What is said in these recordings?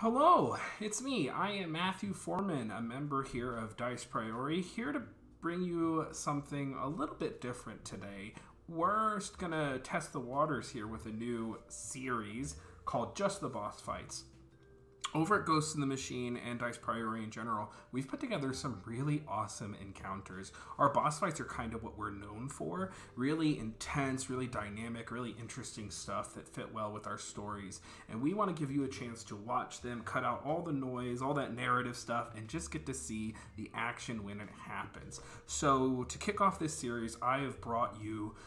Hello, it's me. I am Matthew Foreman, a member here of Dice Priori, here to bring you something a little bit different today. We're going to test the waters here with a new series called Just the Boss Fights. Over at Ghost in the Machine and Dice Priori in general, we've put together some really awesome encounters. Our boss fights are kind of what we're known for. Really intense, really dynamic, really interesting stuff that fit well with our stories. And we want to give you a chance to watch them, cut out all the noise, all that narrative stuff, and just get to see the action when it happens. So to kick off this series, I have brought you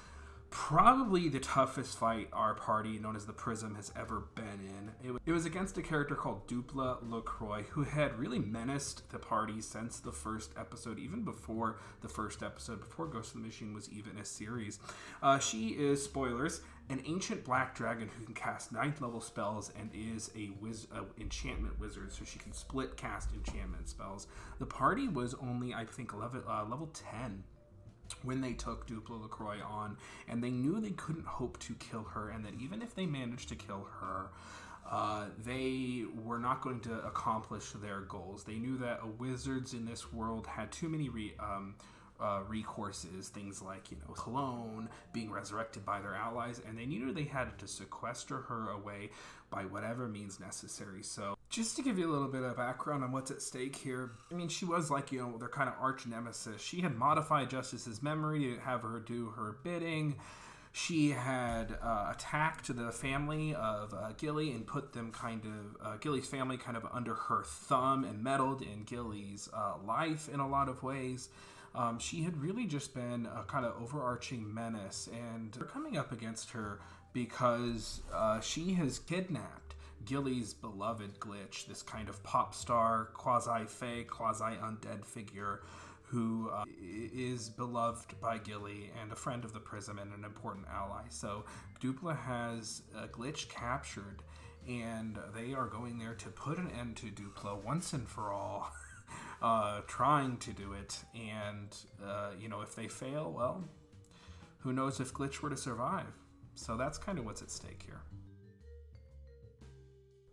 probably the toughest fight our party, known as the Prism, has ever been in. It was against a character called Dupla LaCroix, who had really menaced the party since the first episode, even before the first episode, before Ghost in the Machine was even a series. She is, spoilers, an ancient black dragon who can cast 9th level spells and is a enchantment wizard, so she can split cast enchantment spells. The party was only, I think, level 10 when they took Dupla LaCroix on, and they knew they couldn't hope to kill her, and that even if they managed to kill her, they were not going to accomplish their goals. They knew that wizards in this world had too many recourses, things like, Cologne, being resurrected by their allies, and they knew they had to sequester her away by whatever means necessary. So just to give you a little bit of background on what's at stake here, I mean, she was like, their kind of arch nemesis. She had modified Justice's memory to have her do her bidding. She had attacked the family of Gilly and put them Gilly's family kind of under her thumb and meddled in Gilly's life in a lot of ways. She had really just been a kind of overarching menace, and they're coming up against her because she has kidnapped Gilly's beloved Glitch, this kind of pop star, quasi-fake, quasi-undead figure who is beloved by Gilly and a friend of the Prism and an important ally. So Dupla has Glitch captured, and they are going there to put an end to Dupla once and for all. Trying to do it, and if they fail, well, who knows if Glitch were to survive. So that's kind of what's at stake here.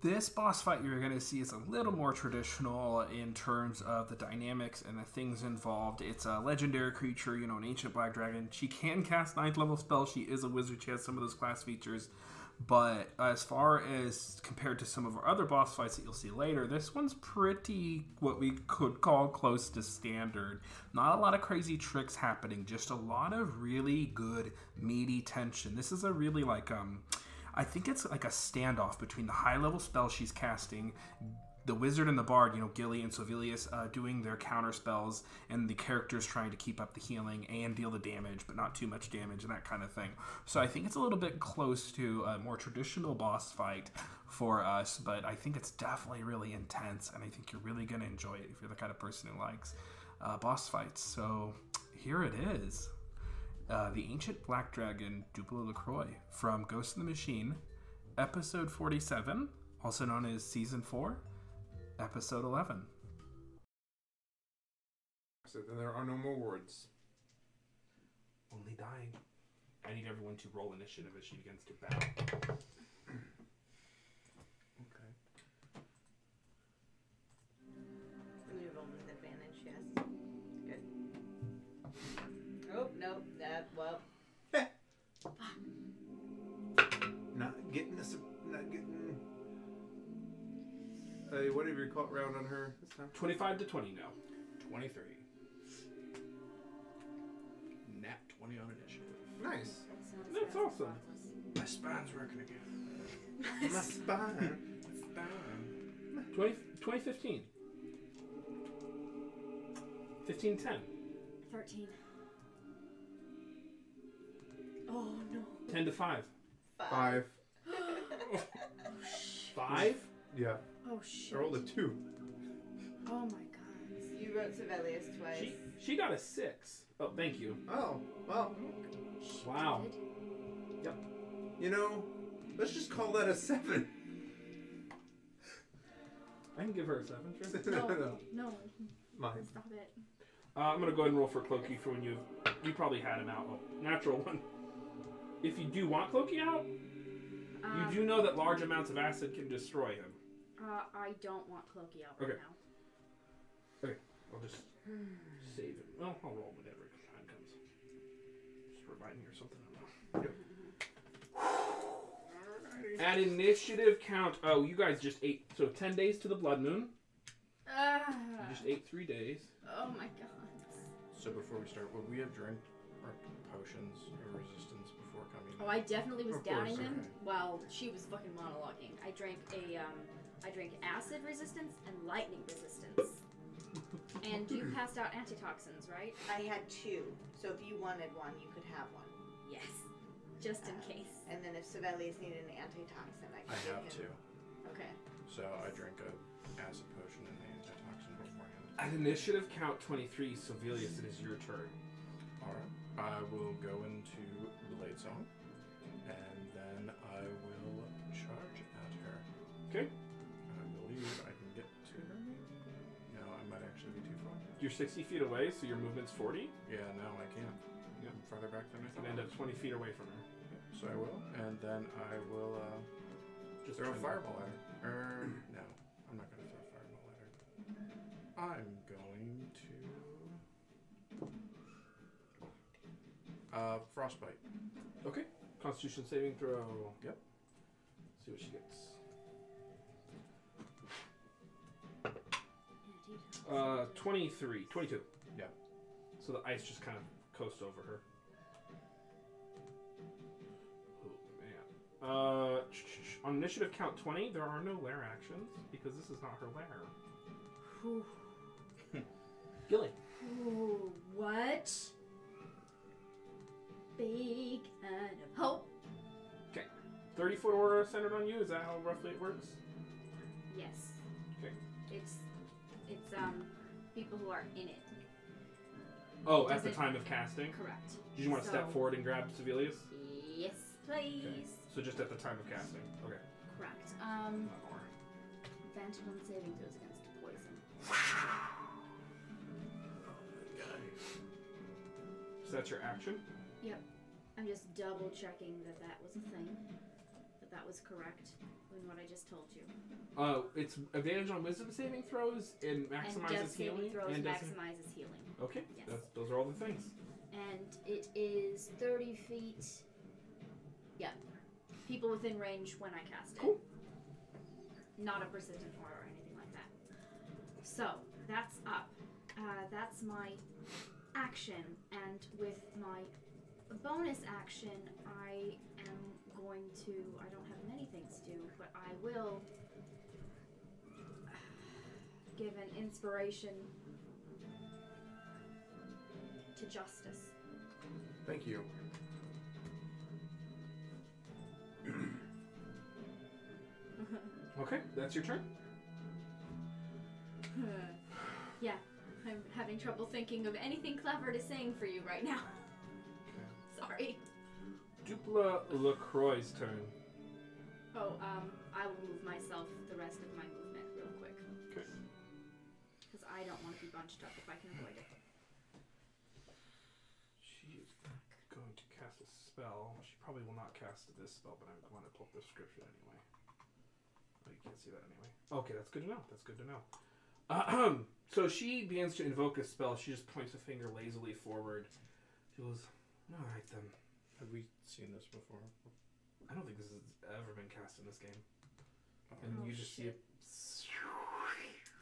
This boss fight you're going to see is a little more traditional in terms of the dynamics and the things involved. It's a legendary creature, an ancient black dragon. She can cast 9th level spells. She is a wizard. She has some of those class features. But as far as compared to some of our other boss fights that you'll see later, this one's pretty what we could call close to standard. Not a lot of crazy tricks happening, just a lot of really good meaty tension. This is a really I think it's like a standoff between the high level spells she's casting, the wizard and the bard, Gilly and Sovelius doing their counter spells, and the characters trying to keep up the healing and deal the damage, but not too much damage and that kind of thing. So I think it's a little bit close to a more traditional boss fight for us, but I think it's definitely really intense, and I think you're really going to enjoy it if you're the kind of person who likes boss fights. So here it is. The Ancient Black Dragon, Dupla LaCroix, from Ghost in the Machine, Episode 47, also known as Season 4, Episode 11. So then there are no more words. Only dying. I need everyone to roll initiative as she begins to battle. Okay. You roll with advantage, yes. Good. Oh, nope. Well. Not getting whatever you call it round on her this time. 25 to 20 now. 23. Nat 20 on initiative. Nice. That's awesome. My spine's working again. My spine. 2015. 15-10. 13. Oh no. 10 to 5. 5. 5? Yeah. Oh shit. I rolled a 2. Oh my god. You wrote Sibelius twice. She got a 6. Oh, thank you. Oh, well. Wow. Yep. Let's just call that a 7. I can give her a 7, sure. No. Mine. Stop it. I'm going to go ahead and roll for Clokey for when you probably had him out. Oh, natural one. If you do want Clokey out, you do know that large amounts of acid can destroy him. I don't want Clokey out Okay. right now. Okay, I'll just save it. Well, I'll roll whenever time comes. Just remind me or something. I don't know. At initiative count. Oh, you guys just ate. So 10 days to the blood moon. You just ate 3 days. Oh my god. So before we start, would we have drank our potions of resistance before coming? Oh, I definitely was Of course, downing them okay. while she was fucking monologuing. I drank acid resistance and lightning resistance. And you passed out antitoxins, right? I had 2, so if you wanted one, you could have one. Yes. Just in case. And then if Sibelius needed an antitoxin, I could give have him. 2. Okay. So I drank a acid potion and the antitoxin beforehand. At initiative count 23, Sibelius, it is your turn. Alright. I will go into Blade Song, and then I will charge at her. Okay. I believe I can get to her. No, I might actually be too far. You're 60 feet away, so your movement's 40. Yeah, no, I can't. Yeah. I'm farther back than I You can thought. end up 20 feet away from her. So I will, and then I will Just throw a try fireball at her. No, I'm not going to throw a fireball at her. I'm going to frostbite. Okay. Constitution saving throw. Yep. See what she gets. 23. 22. Yeah. So the ice just kind of coasts over her. Oh, man. On initiative count 20, there are no lair actions because this is not her lair. Whew. Gilly. Ooh, what? Big and of hope. 30-foot aura centered on you. Is that how roughly it works? Yes. Okay. It's people who are in it. Oh, at Does the it- time of casting? Correct. Did you want to step So- forward and grab Sibelius? Yes, please. Okay. So just at the time of casting. Okay. Correct. Not more. Advantage on saving throws against poison. So that's your action? I'm just double checking that was a thing. That was correct in what I just told you. It's advantage on wisdom saving throws and And maximizes death saving healing. throws and maximizes healing. Okay. Yes. Those are all the things. And it is 30 feet. Yeah. People within range when I cast it. Cool. Not a persistent aura or anything like that. So, that's up. That's my action. And with my bonus action, I am going to... I don't have many things to do, but I will give an inspiration to Justice. Thank you. Okay, that's your turn. Yeah, I'm having trouble thinking of anything clever to sing for you right now. Sorry. Dupla LaCroix's turn. Oh, I will move myself the rest of my movement real quick. Okay. Because I don't want to be bunched up if I can avoid it. She is going to cast a spell. She probably will not cast this spell, but I'm going to pull up the description anyway. Oh, you can't see that anyway. Okay, that's good to know. That's good to know. So she begins to invoke a spell. She just points a finger lazily forward. She goes, all right then. Have we seen this before? I don't think this has ever been cast in this game. And Oh, you just see shit. it.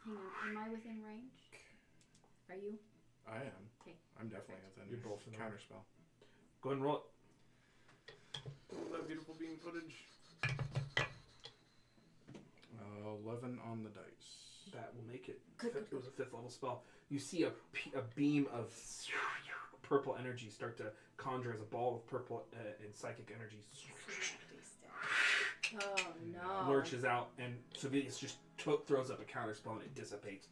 Hang on, am I within range? Are you? I am. Okay. I'm definitely within. You're both in counterspell. Go ahead and roll it. Oh, that beautiful beam footage. 11 on the dice. That will make it. Good, It was a 5th level spell. You see a beam of purple energy start to conjure as a ball of purple and psychic energy Oh no. lurches out, and Sibelius just throws up a counter spell and it dissipates.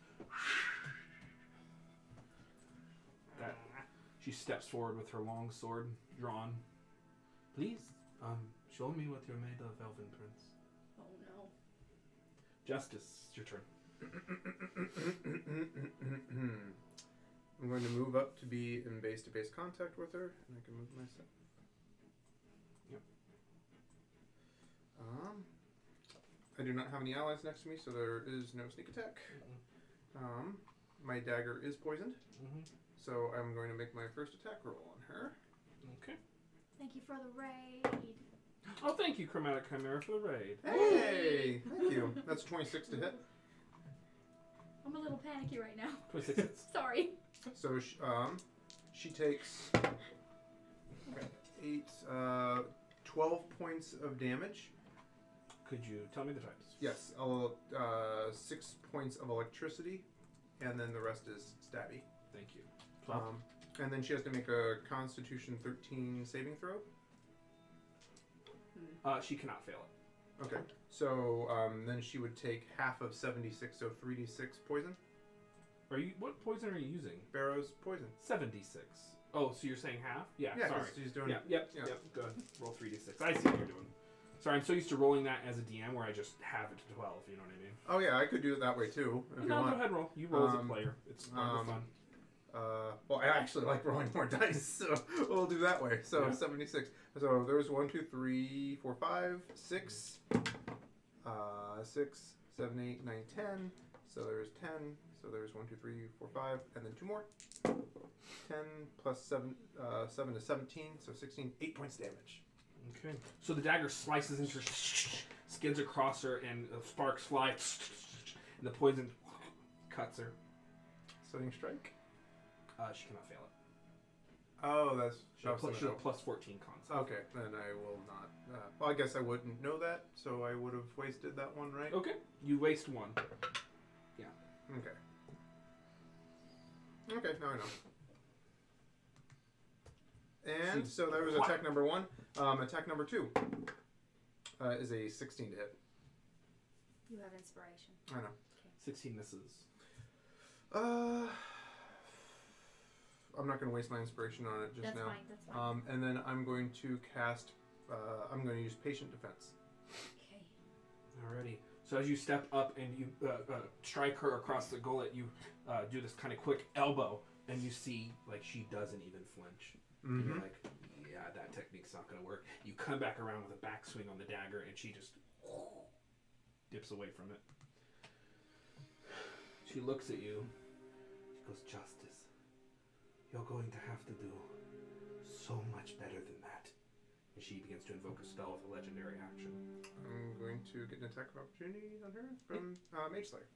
She steps forward with her long sword drawn. Please, show me what you're made of, Elven Prince. Oh no. Justice, it's your turn. I'm going to move up to be in base-to-base contact with her, and I can move myself. Yep. I do not have any allies next to me, so there is no sneak attack. My dagger is poisoned, so I'm going to make my first attack roll on her. Okay. Thank you for the raid. Oh, thank you, Chromatic Chimera, for the raid. Hey! Thank you. That's 26 to hit. I'm a little panicky right now. 26. Sorry. So she takes 12 points of damage. Could you tell me the types? Yes, 6 points of electricity, and then the rest is stabby. Thank you. 12. And then she has to make a Constitution 13 saving throw. She cannot fail it. Okay. So then she would take half of 76, so 3d6 poison. What poison are you using? Barrow's poison. 76. Oh, so you're saying half? Yeah, Yeah, sorry. she's doing Yep. Go ahead. Roll 3d6. I see what you're doing. Sorry, I'm so used to rolling that as a DM where I just have it to 12, you know what I mean? Oh yeah, I could do it that way too. If you No, want. go ahead, roll. You roll as a player. It's more fun. Well, I actually like rolling more dice, so we'll do that way. So Yeah. 76. So there's 1, 2, 3, 4, 5, 6, 6, 7, 8, 9, 10. So there's 10. So there's 1, 2, 3, 4, 5, and then 2 more. 10 plus 7, 7 is 17. So 16, 8 points damage. Okay. So the dagger slices into her, skids across her, and sparks fly, and the poison cuts her. Stunning strike. She cannot fail it. Oh, that's She's a plus 14 con. Okay, then I will not. Well, I guess I wouldn't know that, so I would have wasted that one, right? Okay. You waste 1. Yeah. Okay. Okay, now I know. And so that was attack number 1. Attack number 2 is a 16 to hit. You have inspiration. I know. 16 misses. I'm not going to waste my inspiration on it just That's now. fine. That's fine. And then I'm going to cast. I'm going to use patient defense. Okay. Alrighty. So as you step up and you strike her across the gullet, you do this kind of quick elbow, and you see like she doesn't even flinch. And you're like, yeah, that technique's not going to work. You come back around with a backswing on the dagger, and she just dips away from it. She looks at you. She goes, "Justice, you're going to have to do so much better than that." And she begins to invoke a spell with a legendary action. I'm going to get an attack of opportunity on her from Mage Slayer.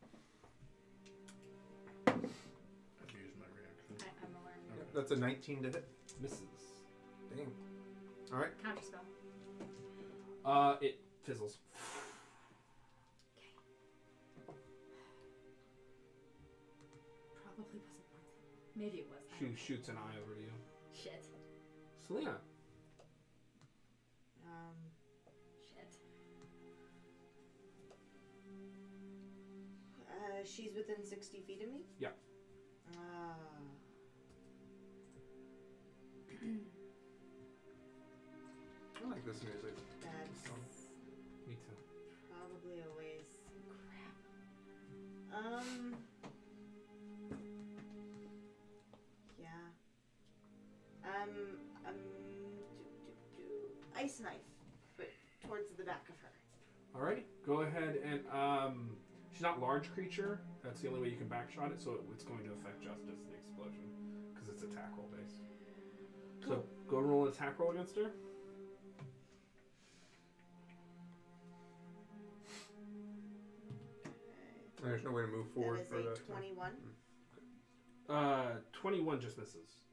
I've used my reaction. I'm aware. Yep, that's a 19 to hit. Misses. Dang. All right. Counter spell. It fizzles. Probably wasn't worth it. Maybe it was. I She don't know. shoots an eye over to you. Shit. Selena. Shit. She's within 60 feet of me? Yeah. I like this music. That's Me too. probably a waste. Crap. Yeah. Ice knife, but towards the back of her. Alrighty. Go ahead and she's not large creature. That's the only way you can backshot it, so it's going to affect Justice the explosion because it's attack roll based. So go and roll an attack roll against her. There's no way to move forward That is for a that. 21. 21 just misses.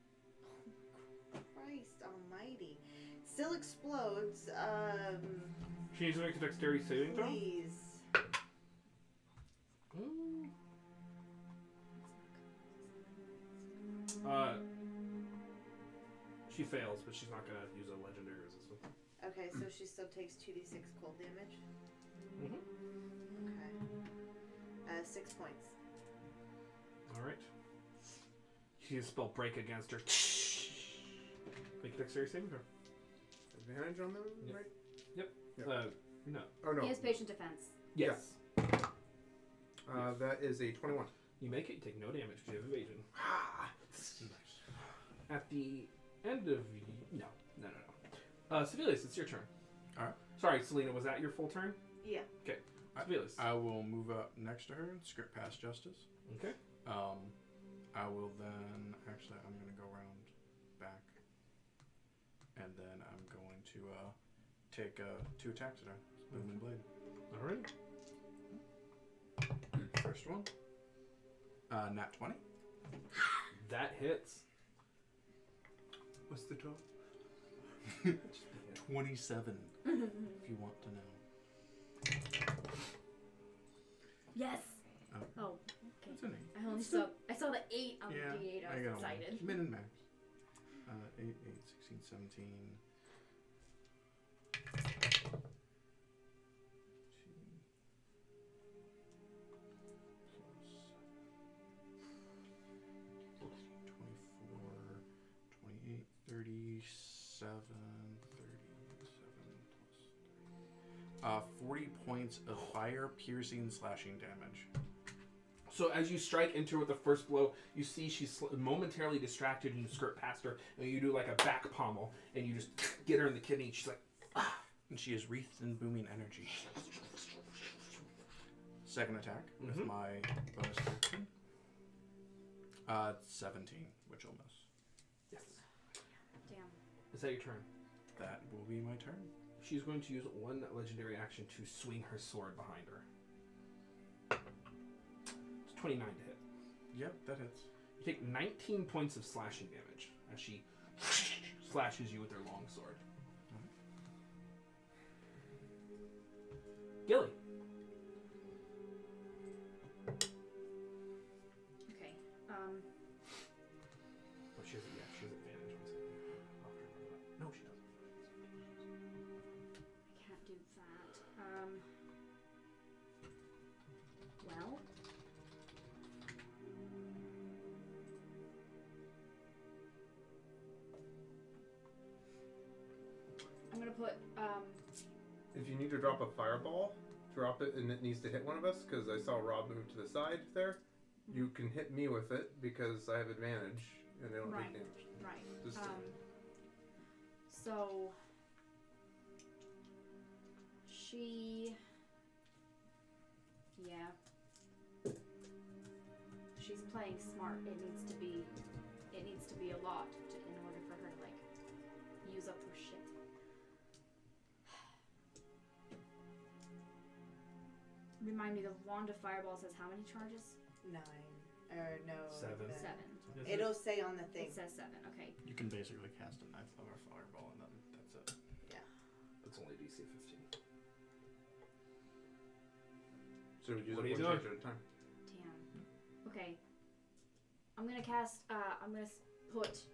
Christ almighty. Still explodes. She needs to make a dexterity saving throw. Please. She fails, but she's not going to use a legendary resistance. Okay, so she still takes 2d6 cold damage. Mm-hmm. Okay. 6 points. Alright. She can spell break against her. Make a dexterity saving throw. Advantage on them, Yep. right? Yep. Yep. No. Oh no. He has patient defense. Yes. That is a 21. You make it, you take no damage because you have evasion. At the end of... No. Sevelius, it's your turn. Alright. Sorry, Selena, was that your full turn? Yeah. Felix. I will move up next to her and script past Justice. Okay. I will then... Actually, I'm going to go around back. And then I'm going to take 2 attacks at her. Booming Blade. Alright. First one. Nat 20. That hits. What's the total? 27. If you want to know. Yes. Oh. Oh, okay. It's an 8. I only saw. I saw the 8 on Yeah, the D8. I I was got excited. one. Min and max. 8, 16, 17. 37 plus 40 points of fire, piercing, slashing damage. So as you strike into her with the first blow, you see she's momentarily distracted and you skirt past her and you do like a back pommel and you just get her in the kidney and she's like, ah. And she is wreathed in booming energy. Second attack with my bonus action. 17, which will miss. Yes. Damn. Is that your turn? That will be my turn. She's going to use one legendary action to swing her sword behind her. It's 29 to hit. Yep, that hits. You take 19 points of slashing damage as she slashes you with her long sword. Gilly. Okay. Oh, she has advantage. No, she doesn't. I can't do that. Well. I'm gonna put If you need to drop a fireball, drop it and it needs to hit one of us, because I saw Rob move to the side there. You can hit me with it because I have advantage and they don't Right. take damage. right. Just So she, yeah, she's playing smart. It needs to be a lot in order for her to like use up her shit. Remind me, the wand of fireballs has how many charges? 9. Or no. 7. 7. It'll say on the thing. It says 7. Okay. You can basically cast a ninth level fireball and then that's it. That's only DC 15. So we use What it are you one doing? charge at a time. Damn. Okay. I'm gonna cast. I'm gonna put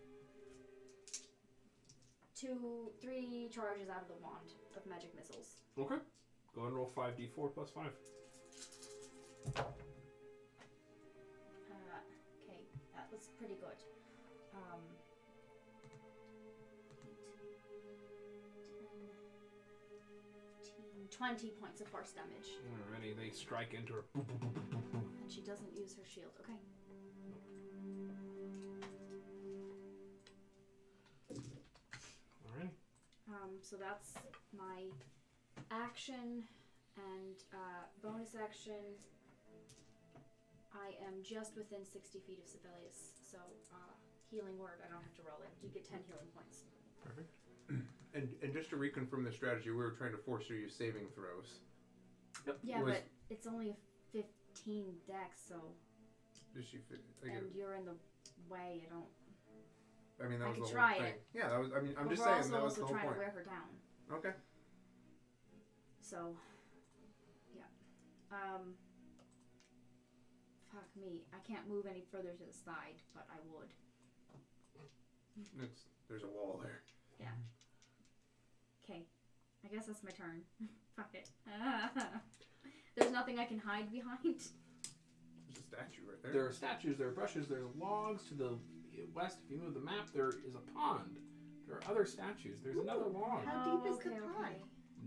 3 charges out of the wand of magic missiles. Okay. Go ahead and roll 5d4 plus 5. Okay, that was pretty good. 20 points of force damage. Alrighty, they strike into her. And she doesn't use her shield. Okay. Alrighty. So that's my action and bonus action. I am just within 60 feet of Sibelius, so healing word, I don't have to roll it. You get 10 healing points. Perfect. And just to reconfirm the strategy, we were trying to force her to use saving throws. Yeah, Was- but it's only a 15 dex, so Did she fit? and you're in the way. I don't. I mean, that I was could the try whole thing. it. Yeah, that was. I mean, I'm But just we're saying also that was the whole trying point. to wear her down. Okay. So, yeah. Fuck me. I can't move any further to the side, but I would. There's a wall there. Yeah. Okay. I guess that's my turn. Fuck it. There's nothing I can hide behind. There's a statue right there. There are statues, there are brushes, there are logs to the west. If you move the map, there is a pond. There are other statues. There's another log. How deep is the pond?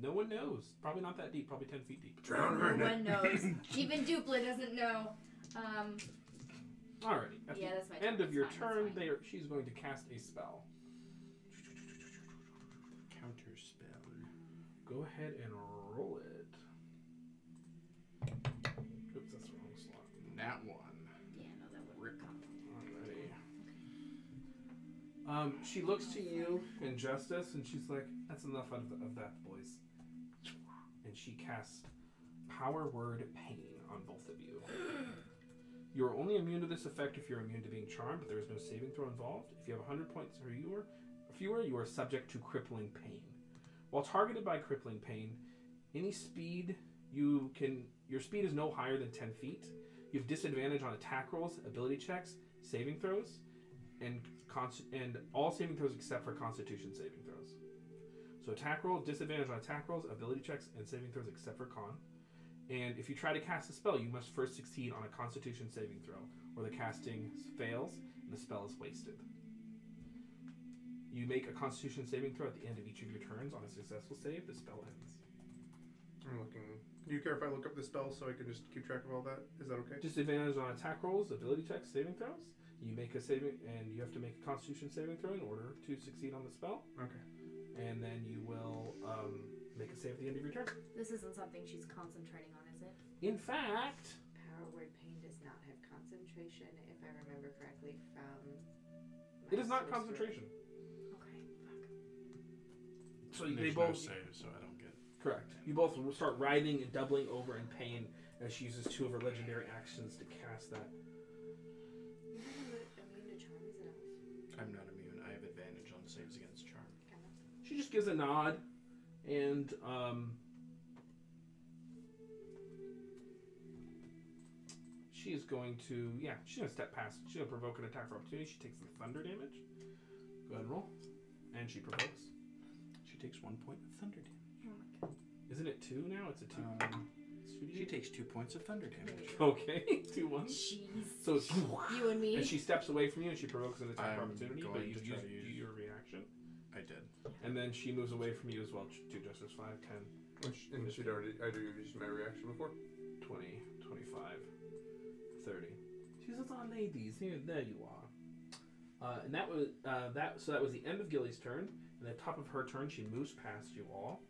No one knows. Probably not that deep. Probably 10 feet deep. Drown her in No it. one knows. Even Dupla doesn't know. Alrighty. At Yeah, the that's my turn. end of your That's fine, turn, that's fine. she's going to cast a spell. Counter spell. Go ahead and roll it. She looks to you in Justice, and she's like, "That's enough of that, boys." And she casts Power Word Pain on both of you. You're only immune to this effect if you're immune to being charmed, but there is no saving throw involved. If you have 100 points or fewer, you are subject to crippling pain. While targeted by crippling pain, any speed your speed is no higher than 10 feet. You have disadvantage on attack rolls, ability checks, saving throws, and all saving throws except for Constitution saving throws. So attack roll, disadvantage on attack rolls, ability checks, and saving throws except for con. And if you try to cast a spell, you must first succeed on a Constitution saving throw, or the casting fails and the spell is wasted. You make a Constitution saving throw at the end of each of your turns. On a successful save, the spell ends. I'm looking. Do you care if I look up the spell so I can just keep track of all that? Is that okay? Disadvantage on attack rolls, ability checks, saving throws. You make a saving, and you have to make a Constitution saving throw in order to succeed on the spell. Okay. And then you will make a save at the end of your turn. This isn't something she's concentrating on, is it? In fact, Power Word Pain does not have concentration, if I remember correctly from. it is not sorcerer. concentration. Okay, fuck. So There's they no both save, so I don't get. correct. You both will start writhing and doubling over in pain as she uses 2 of her legendary actions to cast that. You're not immune to charm as an elf. I'm not immune. I have advantage on saves against charm. She just gives a nod, and she is going to, she's going to step past. She's going to provoke an attack for opportunity. She takes the thunder damage. Go ahead and roll. And she provokes. She takes 1 point of thunder damage. Oh my god. Isn't it 2 now? It's a 2. She takes 2 points of thunder damage. Okay, 2 1. Jeez. So it's, You and me. and she steps away from you and she provokes an attack for I'm opportunity, going but you to try use to use- your reaction. I did. And then she moves away from you as well. 2 Justice 5, 10, And she'd already. I used my reaction before. 20, 25, 30. She says, "Oh, ladies, here, there you are." And that was So that was the end of Gilly's turn. And at the top of her turn, she moves past you all.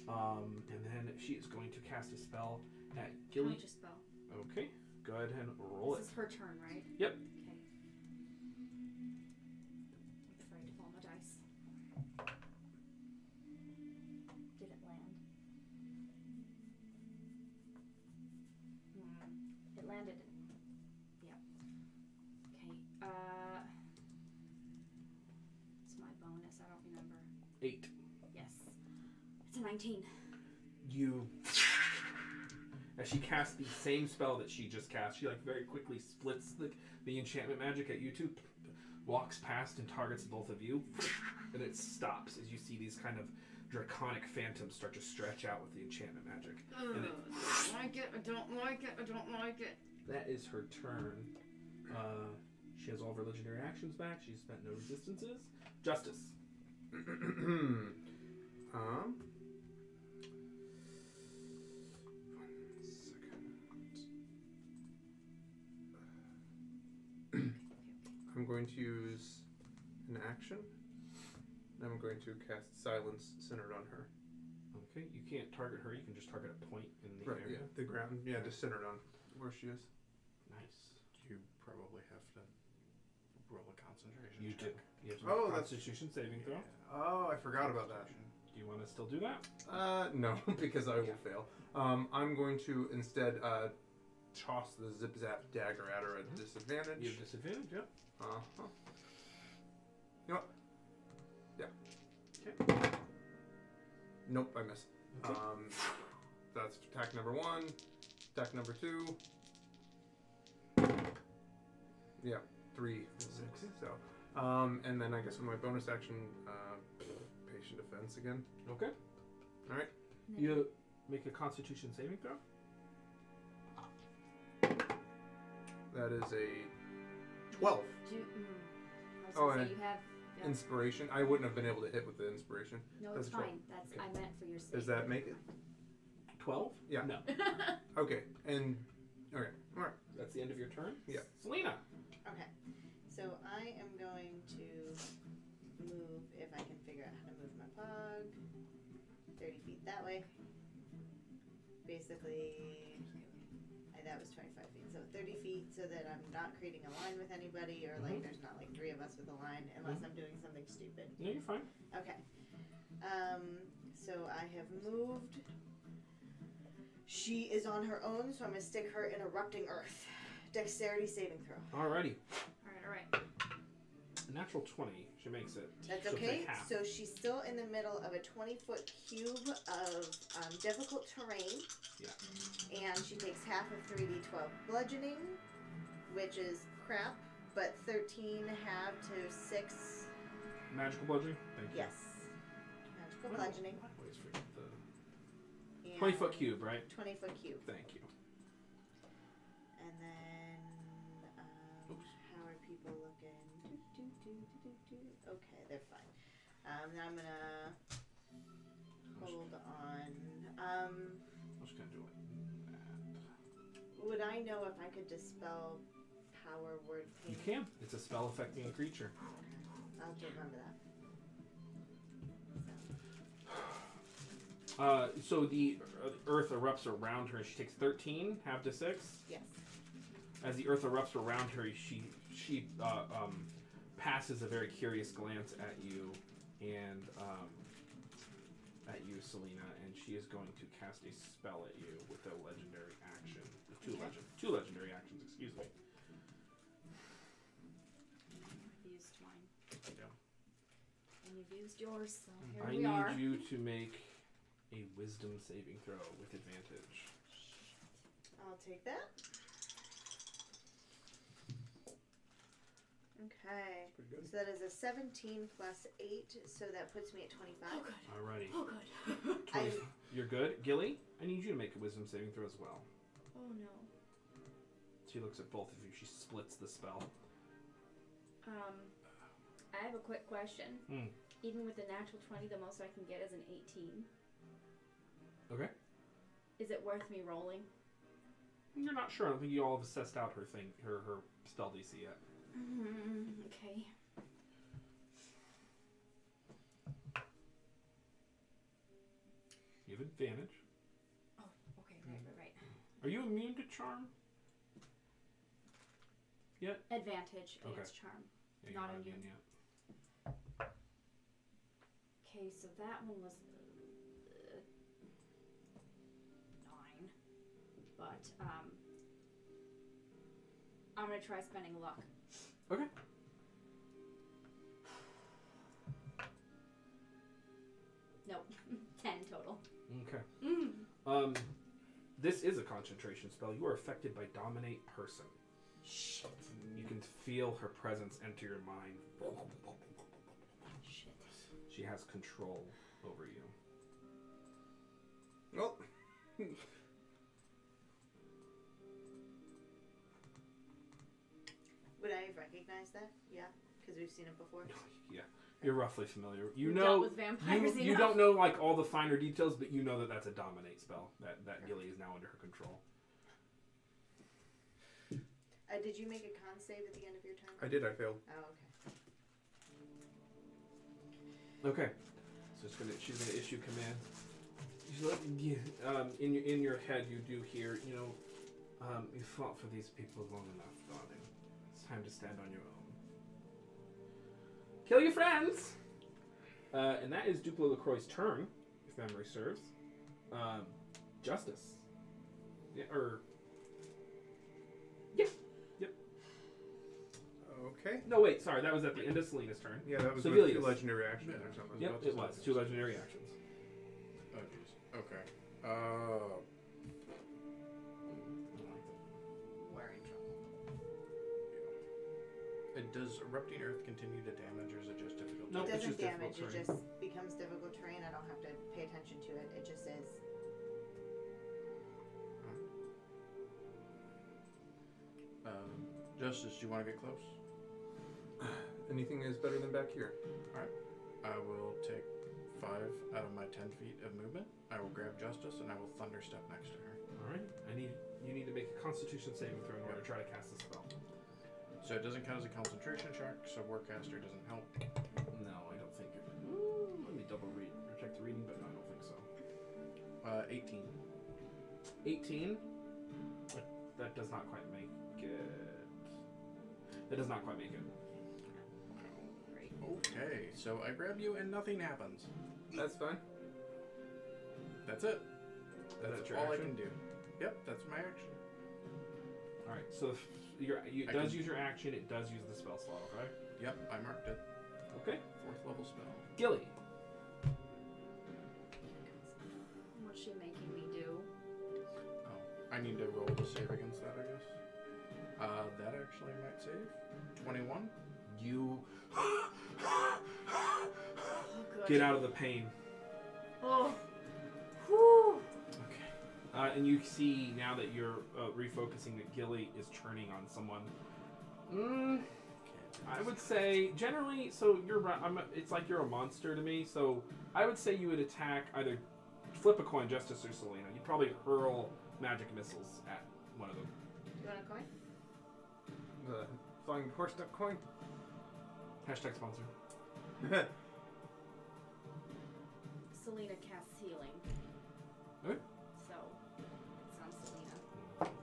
And then she is going to cast a spell at Gilly. Counter spell. Okay, go ahead and roll This it. is her turn, right? Yep. Okay. I'm afraid of all my dice. Did it land? It landed. Yeah. Okay. It's my bonus. I don't remember. 8. Yes. It's a 19. You, as she casts the same spell that she just cast, she like very quickly splits the enchantment magic at you two, walks past and targets both of you, and it stops as you see these kind of draconic phantoms start to stretch out with the enchantment magic. And it, I don't like it. I don't like it. I don't like it. that is her turn. She has all of her legendary actions back. She's spent no resistances. Justice. I'm going to use an action. I'm going to cast Silence centered on her. Okay, you can't target her. You can just target a point in the Right, area. yeah. The ground, yeah, just centered on where she is. Nice. You probably have to roll a concentration You do. check. You have to Oh, make a that's- Constitution saving throw. Oh, I forgot about that. Do you want to still do that? No, because I will fail. I'm going to instead toss the zip zap dagger at her at disadvantage. You have disadvantage, yeah. Uh-huh. You know what? Yeah. Okay. Nope, I miss. Okay. That's attack number 1. Attack number 2. Yeah, 3, 6. So, and then I guess with my bonus action, patient defense again. Okay. All right. You make a Constitution saving throw. That is a 12. I was Oh, gonna say and you have. Yeah. Inspiration. I wouldn't have been able to hit with the inspiration. No, That's it's 12. fine. That's Okay. I meant for your sake. Does that make it? 12? Yeah. No. Okay. And okay. All right. That's the end of your turn? Yeah. Selena. Okay. So I am going to move, if I can figure out how to move my pug, 30 feet that way. Basically, I that was 25 feet. So 30 feet so that I'm not creating a line with anybody or like there's not like 3 of us with a line unless I'm doing something stupid. No, you're fine. Okay. So I have moved. She is on her own, so I'm going to stick her in erupting earth. Dexterity saving throw. Alrighty. Alright. A natural 20. She makes it. That's She'll okay. take half. So she's still in the middle of a 20-foot cube of difficult terrain. Yeah. And she takes half of 3d12 bludgeoning, which is crap, but 13 half to 6. Magical bludgeoning? Thank you. Yes. Magical bludgeoning. I always forget the... And 20-foot cube, right? 20-foot cube. Thank you. And then, Oops. how are people looking? Okay, they're fine. Then I'm gonna hold on. I'm just gonna do like that. Would I know if I could dispel power word You pain? can. It's a spell affecting a creature. I'll have to remember that. So the earth erupts around her. She takes 13, half to 6. Yes. As the earth erupts around her, she passes a very curious glance at you and at you, Selena, and she is going to cast a spell at you with a legendary action. Two legendary actions, excuse me. I've used mine. Yeah. And you've used yours, so here I we are. need you to make a wisdom saving throw with advantage. I'll take that. Okay. Pretty good. So that is a 17 plus 8, so that puts me at 25. Oh, good. Alrighty. Oh, good. 20. You're good. Gilly, I need you to make a wisdom saving throw as well. Oh, no. She looks at both of you. She splits the spell. I have a quick question. Hmm. Even with the natural 20, the most I can get is an 18. Okay. Is it worth me rolling? You're not sure. I don't think you all have assessed out her spell DC yet. Okay. You have advantage. Oh, okay, right. Are you immune to charm? Yet? Advantage Okay. against charm. Yeah, Not you're immune. yet. Okay, so that one was 9. But I'm gonna try spending luck. Okay. Nope. 10 total. Okay. This is a concentration spell. You are affected by Dominate Person. Shit. You can feel her presence enter your mind. Shit. She has control over you. Well, Would I have recognized that? Yeah, because we've seen it before. Yeah, you're roughly familiar. You We've know, dealt with vampires you enough. don't know like all the finer details, but you know that that's a Dominate spell. That Gilly is now under her control. Did you make a con save at the end of your turn? I did. I failed. Oh, okay. Okay, so she's gonna issue command. She's like, in your head, you do hear, you fought for these people long enough, darling. It's time to stand on your own. Kill your friends. And that is Duplo LaCroix's turn, if memory serves. Justice. Yeah, Yep. Okay. No, wait, sorry, that was at the end of Selena's turn. Yeah, that was Civilius. with 2 legendary actions or something. Yep, it was. 2 legendary actions. Oh, jeez. Okay. We're in trouble. And does erupting earth continue to damage, or is it just difficult? No, It it's doesn't just difficult damage, it terrain. just becomes difficult terrain. I don't have to pay attention to it. It just is. Justice, do you want to get close? Anything is better than back here. I will take 5 out of my 10 feet of movement. I will grab Justice, and I will thunder step next to her. Alright, you need to make a Constitution saving throw in order to try to cast the spell. So it doesn't count as a concentration check, so Warcaster doesn't help. No, I don't think it. Let me double read or check the reading, but no, I don't think so. 18. 18. that does not quite make it. That does not quite make it. Great. Okay, so I grab you and nothing happens. That's fine. That's it. That's That's your all action? I can do. Yep, that's my action. All right. So it I does can- use your action. It does use the spell slot. Okay. Yep, I marked it. Okay. 4th level spell. Gilly. What's she making me do? Oh, I need to roll to save against that, I guess. That actually might save. 21. You Oh, good. get out of the pain. Oh. Whew. Okay. And you see now that you're refocusing that Gilly is turning on someone. I would say generally, so it's like you're a monster to me. So I would say you would attack either flip a coin, Justice or Selena. You'd probably hurl magic missiles at one of them. You want a coin? The flying horse duck coin. Hashtag sponsor. Selena casts healing. Okay. So it's on Selena.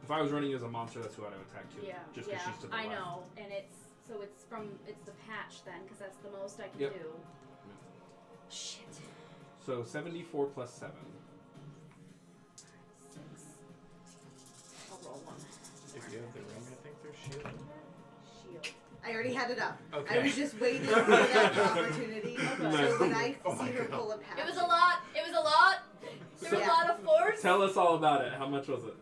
If I was running you as a monster, that's who I'd attack too. Yeah. Just because yeah, she's to the I left. know, and it's the patch then, because that's the most I can Yep. do. Shit. So 74 plus 7. 6. I'll roll 1. If you have the ring, I think there's shield. Shield. I already had it up. Okay. I was just waiting for that opportunity. Nice. So when I Oh my see her God. pull a patch. It was a lot. It was a lot. There was Yeah. a lot of force. Tell us all about it. How much was it?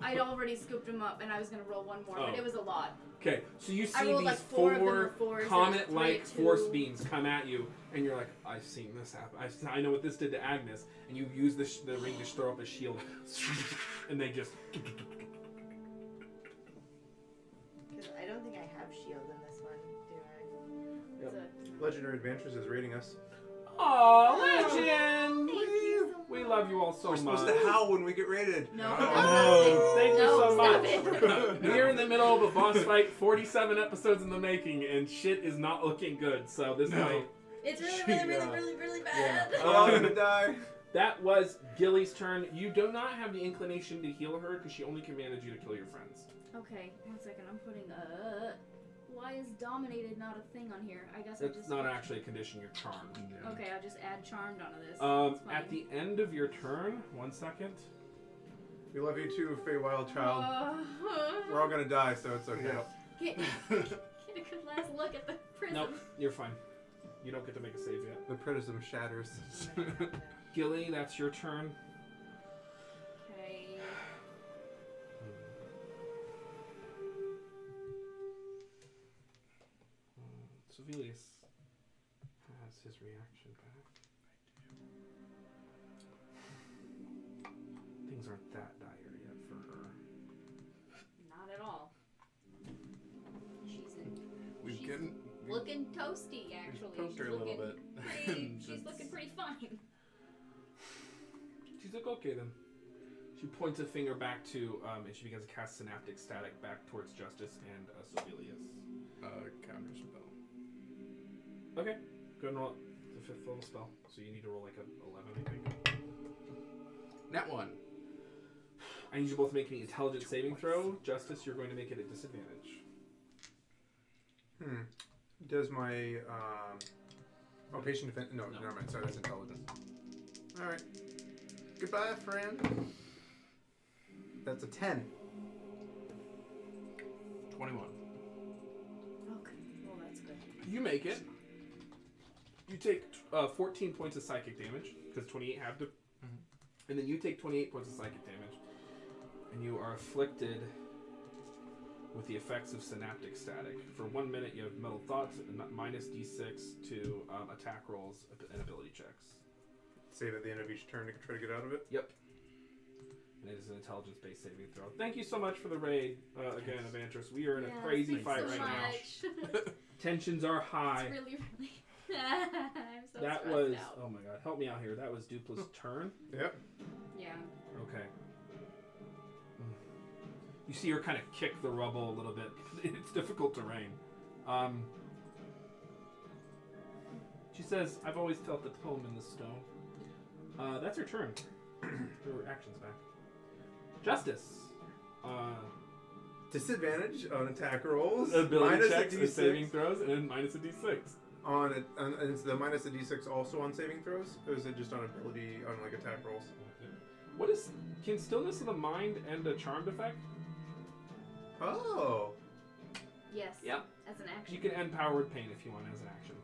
I'd already scooped him up, and I was gonna roll 1 more, but Oh. it was a lot. Okay, so you I see rolled these like 4 of them were 4s, and comet-like 3 force 2. beams come at you, and you're like, I've seen this happen. I know what this did to Agnes. And you use the ring to throw up a shield, and they just... Because I don't think I have shield in this one, do I? Yep. It's Legendary Adventures is rating us. Aw, Legend! Thank you so We love you all so We're much. supposed to howl when we get rated. No. Oh, thank you No, so stop much. We're in the middle of a boss fight, 47 episodes in the making, and shit is not looking good. So this might... It's really, She, really, really, really, really bad. We're all gonna die. That was Gilly's turn. You do not have the inclination to heal her because she only can manage you to kill your friends. Okay, 1 second. I'm putting why is dominated not a thing on here? I guess I It's just not actually a condition, you're charmed. Okay, I'll just add charmed onto this. That's fine. At the end of your turn, 1 second. We love you too, Feywild child. We're all gonna die, so it's okay. Get a good last look at the prism. Nope, you're fine. You don't get to make a save yet. The prism shatters. Gilly, that's your turn. Okay. Sevelius has his reaction back. Things aren't that dire yet for her. Not at all. We've She's getting looking toasty, actually. poked her a little bit. She's looking pretty fine. She's like, okay then. She points a finger back to, and she begins to cast synaptic static back towards Justice and Sevelius. Counter spell. Okay, go and roll the 5th level spell. So you need to roll like a 11, I think. Nat 1. I need you both to make me intelligence saving throw. Justice, you're going to make it at disadvantage. Does my patient defense? No, never mind. Sorry, that's intelligence. All right. Goodbye, friend. That's a 10. 21. Okay. Well, that's good. You make it. You take 14 points of psychic damage, because 28 have to. And then you take 28 points of psychic damage. And you are afflicted with the effects of synaptic static. For 1 minute, you have mental thoughts, and minus d6 to attack rolls and ability checks. Save at the end of each turn to try to get out of it. Yep. And it is an intelligence-based saving throw. Thank you so much for the raid, again, Evantress. We are in a crazy fight right now. Tensions are high. It's really, really... I'm so That stressed was... out. Oh my god, help me out here. That was Dupla's turn. Yep. Yeah. Okay. You see her kind of kick the rubble a little bit. It's difficult terrain. She says, I've always felt at home in the snow. That's her turn. Her action's back. Justice. Disadvantage on attack rolls. Ability minus checks, a and D6. saving throws, and then minus a d6. And is the minus a D6 also on saving throws? Or is it just on ability, on like attack rolls? What is... Can stillness of the mind end a charmed effect? Oh. Yes. Yep. As an action. You can end power with pain if you want as an action.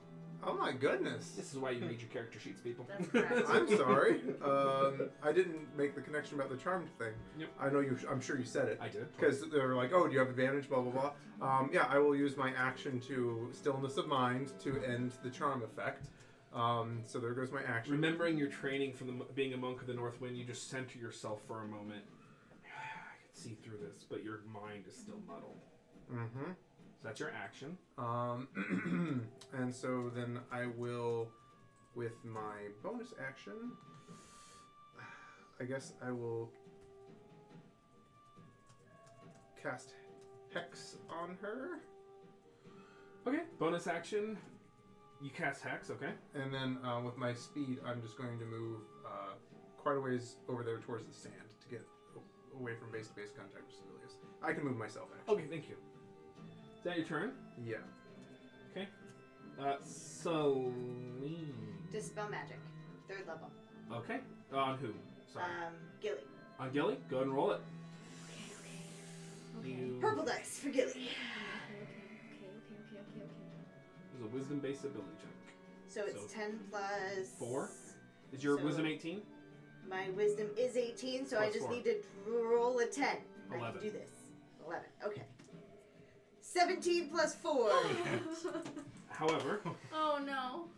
Oh my goodness. This is why you read your character sheets, people. That's correct. I'm sorry. I didn't make the connection about the charmed thing. Yep. I know you. I'm sure you said it. I did. Because they were like, "Oh, do you have advantage?" Blah blah blah. Yeah, I will use my action to stillness of mind to end the charm effect. So there goes my action. Remembering your training from being a monk of the North Wind, you just center yourself for a moment. I can see through this, but your mind is still muddled. Mm-hmm. So that's your action. And so then I will, with my bonus action, I guess I will cast Hex on her. Okay. Bonus action. You cast Hex, okay. And then with my speed, I'm just going to move quite a ways over there towards the sand to get away from base-to-base contact with civilians. I can move myself, actually. Okay, thank you. Is that your turn? Yeah. Okay. Celine. Dispel magic. 3rd level. Okay. On who? Sorry. Gilly. On Gilly? Go ahead and roll it. Okay. You... Purple dice for Gilly. Okay. It's a wisdom-based ability check. So it's 10 plus... 4? Is your So- wisdom 18? My wisdom is 18, so I Plus just 4. need to roll a 10. I 11. can do this. 11. Okay. 17 plus 4. However, Oh no.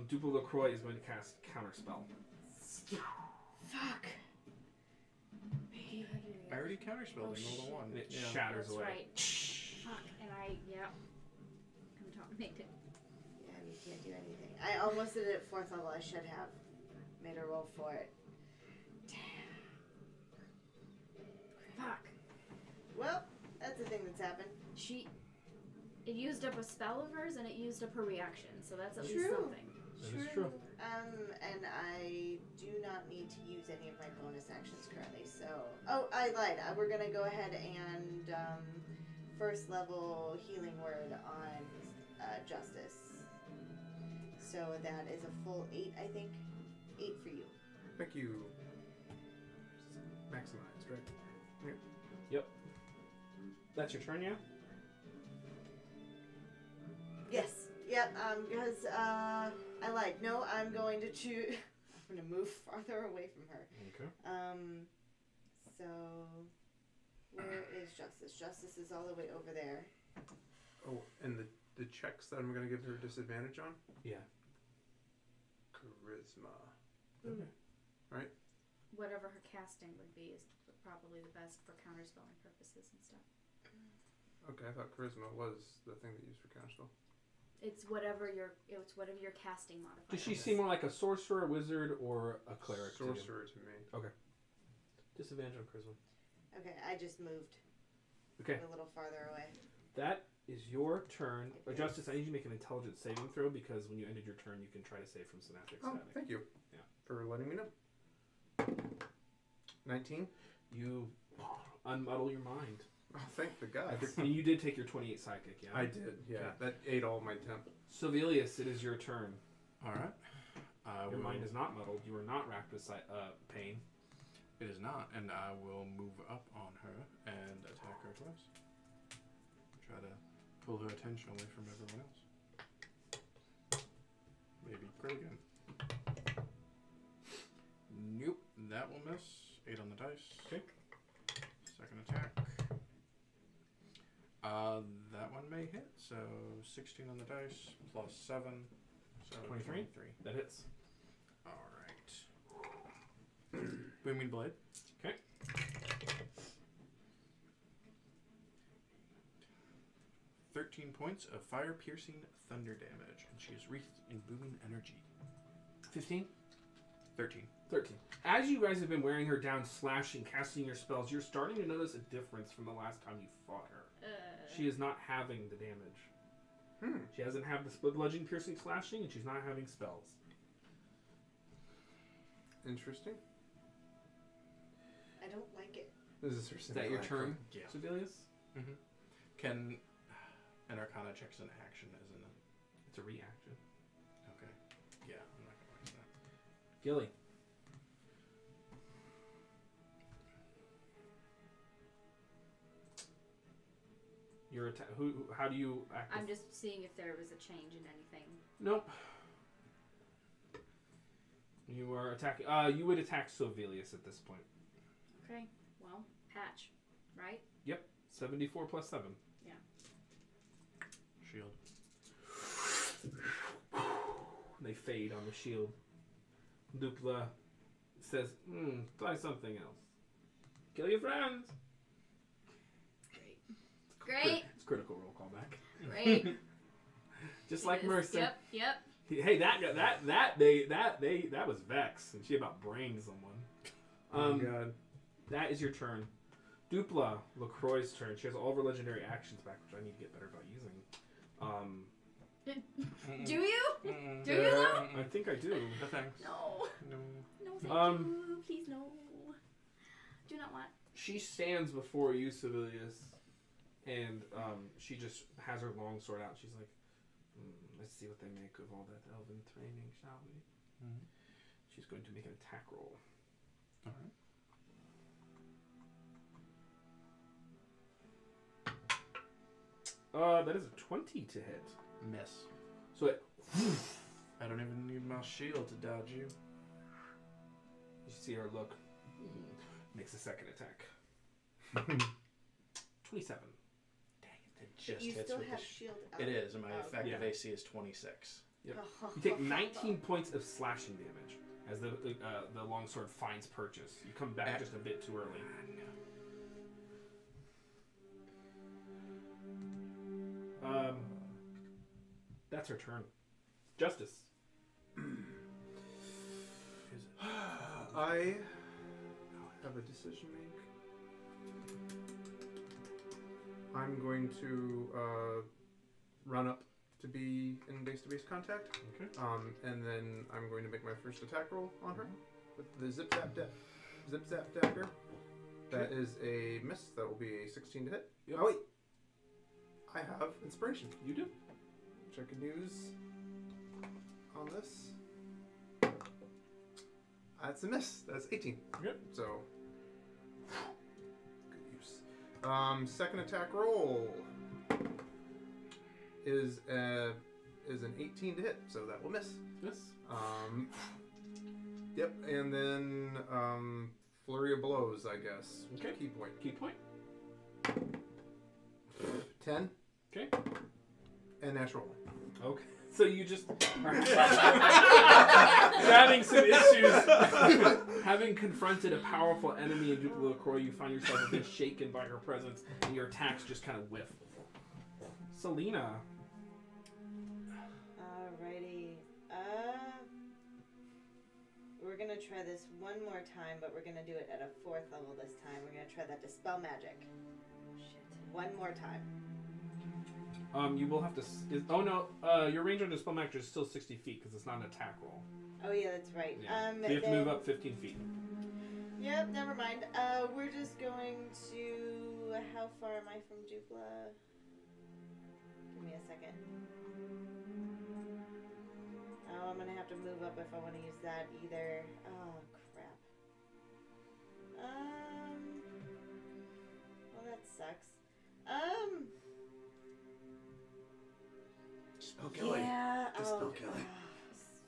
Duple LaCroix is going to cast Counterspell. Fuck. I already counterspelled and rolled a 1. And it Yeah. shatters That's away. right. Fuck. And I'm talking make it. Yeah, you can't do anything. I almost did it at 4th level. I should have made a roll for it. Fuck. Well, that's a thing that's happened. It used up a spell of hers and it used up her reaction, so that's at least True. something. That is true. And I do not need to use any of my bonus actions currently, so... Oh, I lied. We're gonna go ahead and, 1st level healing word on, Justice. So that is a full 8, I think. 8 for you. Thank you. Maximized, right? Yep. That's your turn, yeah? Yes. Yep, because, I lied. No, I'm going to choose... I'm going to move farther away from her. Okay. So... Where is Justice? Justice is all the way over there. Oh, and the checks that I'm going to give her disadvantage on? Yeah. Charisma. Okay. Right? Whatever her casting would be is probably the best for counterspelling purposes and stuff. Okay, I thought charisma was the thing that you used for counterspell. It's whatever your casting modifier. Does she is. seem more like a sorcerer, a wizard, or a cleric? to you? Sorcerer to me. Disadvantage on charisma. Okay, I just moved Okay. a little farther away. That is your turn. Justice, I need you to make an intelligence saving throw because when you ended your turn, you can try to save from synaptic Oh, static. thank you. Yeah. For letting me know. 19. You unmuddle your mind. Oh, thank the gods. And you did take your 28 psychic, yeah? I did, yeah. Okay. That ate all my temp. Sovelius, it is your turn. Alright. Your mind is not muddled. You are not racked with pain. It is not, and I will move up on her and attack her twice. Try to pull her attention away from everyone else. Maybe crit again. Nope, that will miss. 8 on the dice. Okay. Second attack. That one may hit, so 16 on the dice, plus 7. So 23? That hits. Alright. Booming Blade. Okay. "13 points of fire-piercing thunder damage, and she is wreathed in booming energy." 15? 13. 13. As you guys have been wearing her down, slashing, casting your spells, you're starting to notice a difference from the last time you fought her. She is not having the damage. She doesn't have the bludgeoning, piercing, slashing, and she's not having spells. Interesting. I don't like it. This is her Is that your turn, Yeah. Sibelius? Mm-hmm. Can an Arcana check's an action, isn't it? It's a reaction. Okay. Yeah, I'm not gonna waste that. Gilly. Your how do you act? I'm just seeing if there was a change in anything. Nope. You are attacking. You would attack Sovelius at this point. Okay. Well, patch, right? Yep. 74 plus 7. Yeah. Shield. They fade on the shield. Dupla says, try something else. Kill your friends. Great. It's critical roll callback. Great. Just like Mercer. Yep. Hey, that was Vex, and she about brained someone. Oh my god. That is your turn. Dupla, LaCroix's turn. She has all of her legendary actions back, which I need to get better about using. Do you? Do you though? I think I do. No thanks. No. No. No, thank you. Please, no. Do not want. She stands before you, Sibelius, and she just has her long sword out. She's like, let's see what they make of all that elven training, shall we? Mm-hmm. She's going to make an attack roll. All right. That is a 20 to hit. Miss. So it, I don't even need my shield to dodge you. you see her look. Makes a second attack. 27. Dang it! It just You hits still with have the shield out. It is, and my effective Yeah. AC is 26. Yep. You take 19 points of slashing damage as the longsword finds purchase. You come back just a bit too early. That's her turn. Justice. I have a decision to make. I'm going to run up to be in base-to-base contact. Okay. And then I'm going to make my first attack roll on her with the zip zap dagger. That is a miss. That will be a 16 to hit. Yep. Oh wait, I have inspiration, You do. which I can use on this. That's a miss. That's 18. Yep. So good use. Second attack roll is an 18 to hit, so that will miss. Yes. Yep, and then flurry of blows, I guess. Okay. Key point. Key point. 10. Okay. And natural. Okay. So you just are having some issues. Having confronted a powerful enemy in Dupla LaCroix, you find yourself a bit shaken by her presence, and your attacks just kind of whiff. Selena. Alrighty. We're gonna try this one more time, but we're gonna do it at a 4th level this time. We're gonna try that Dispel Magic. Shit. One more time. You will have to. Your range on Dispel Magic is still 60 feet because it's not an attack roll. Oh yeah, that's right. Yeah. So you have to move up 15 feet. Yep, never mind. We're just going to. How far am I from Dupla? Give me a second. Oh, I'm gonna have to move up if I want to use that either. Oh crap. Well, that sucks. Spell killing. Yeah. Just spell killing.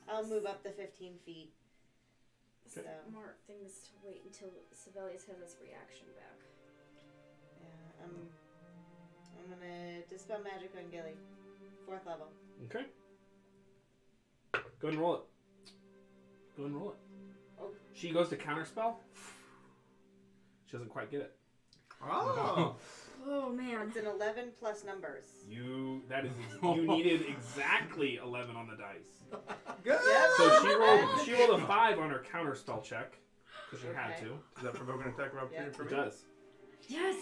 I'll move up the 15 feet. Okay. So. Smart thing is to wait until Sibelius has his reaction back. Yeah, I'm gonna Dispel Magic on Gilly. 4th level. Okay. Go ahead and roll it. Go ahead and roll it. Oh. She goes to counterspell. She doesn't quite get it. Oh. Oh man. It's an 11 plus numbers. You needed exactly 11 on the dice. Good. Yep. So she rolled a 5 on her counterspell check because she had Okay. to. Does that provoke an attack of opportunity for It me? does. Yes.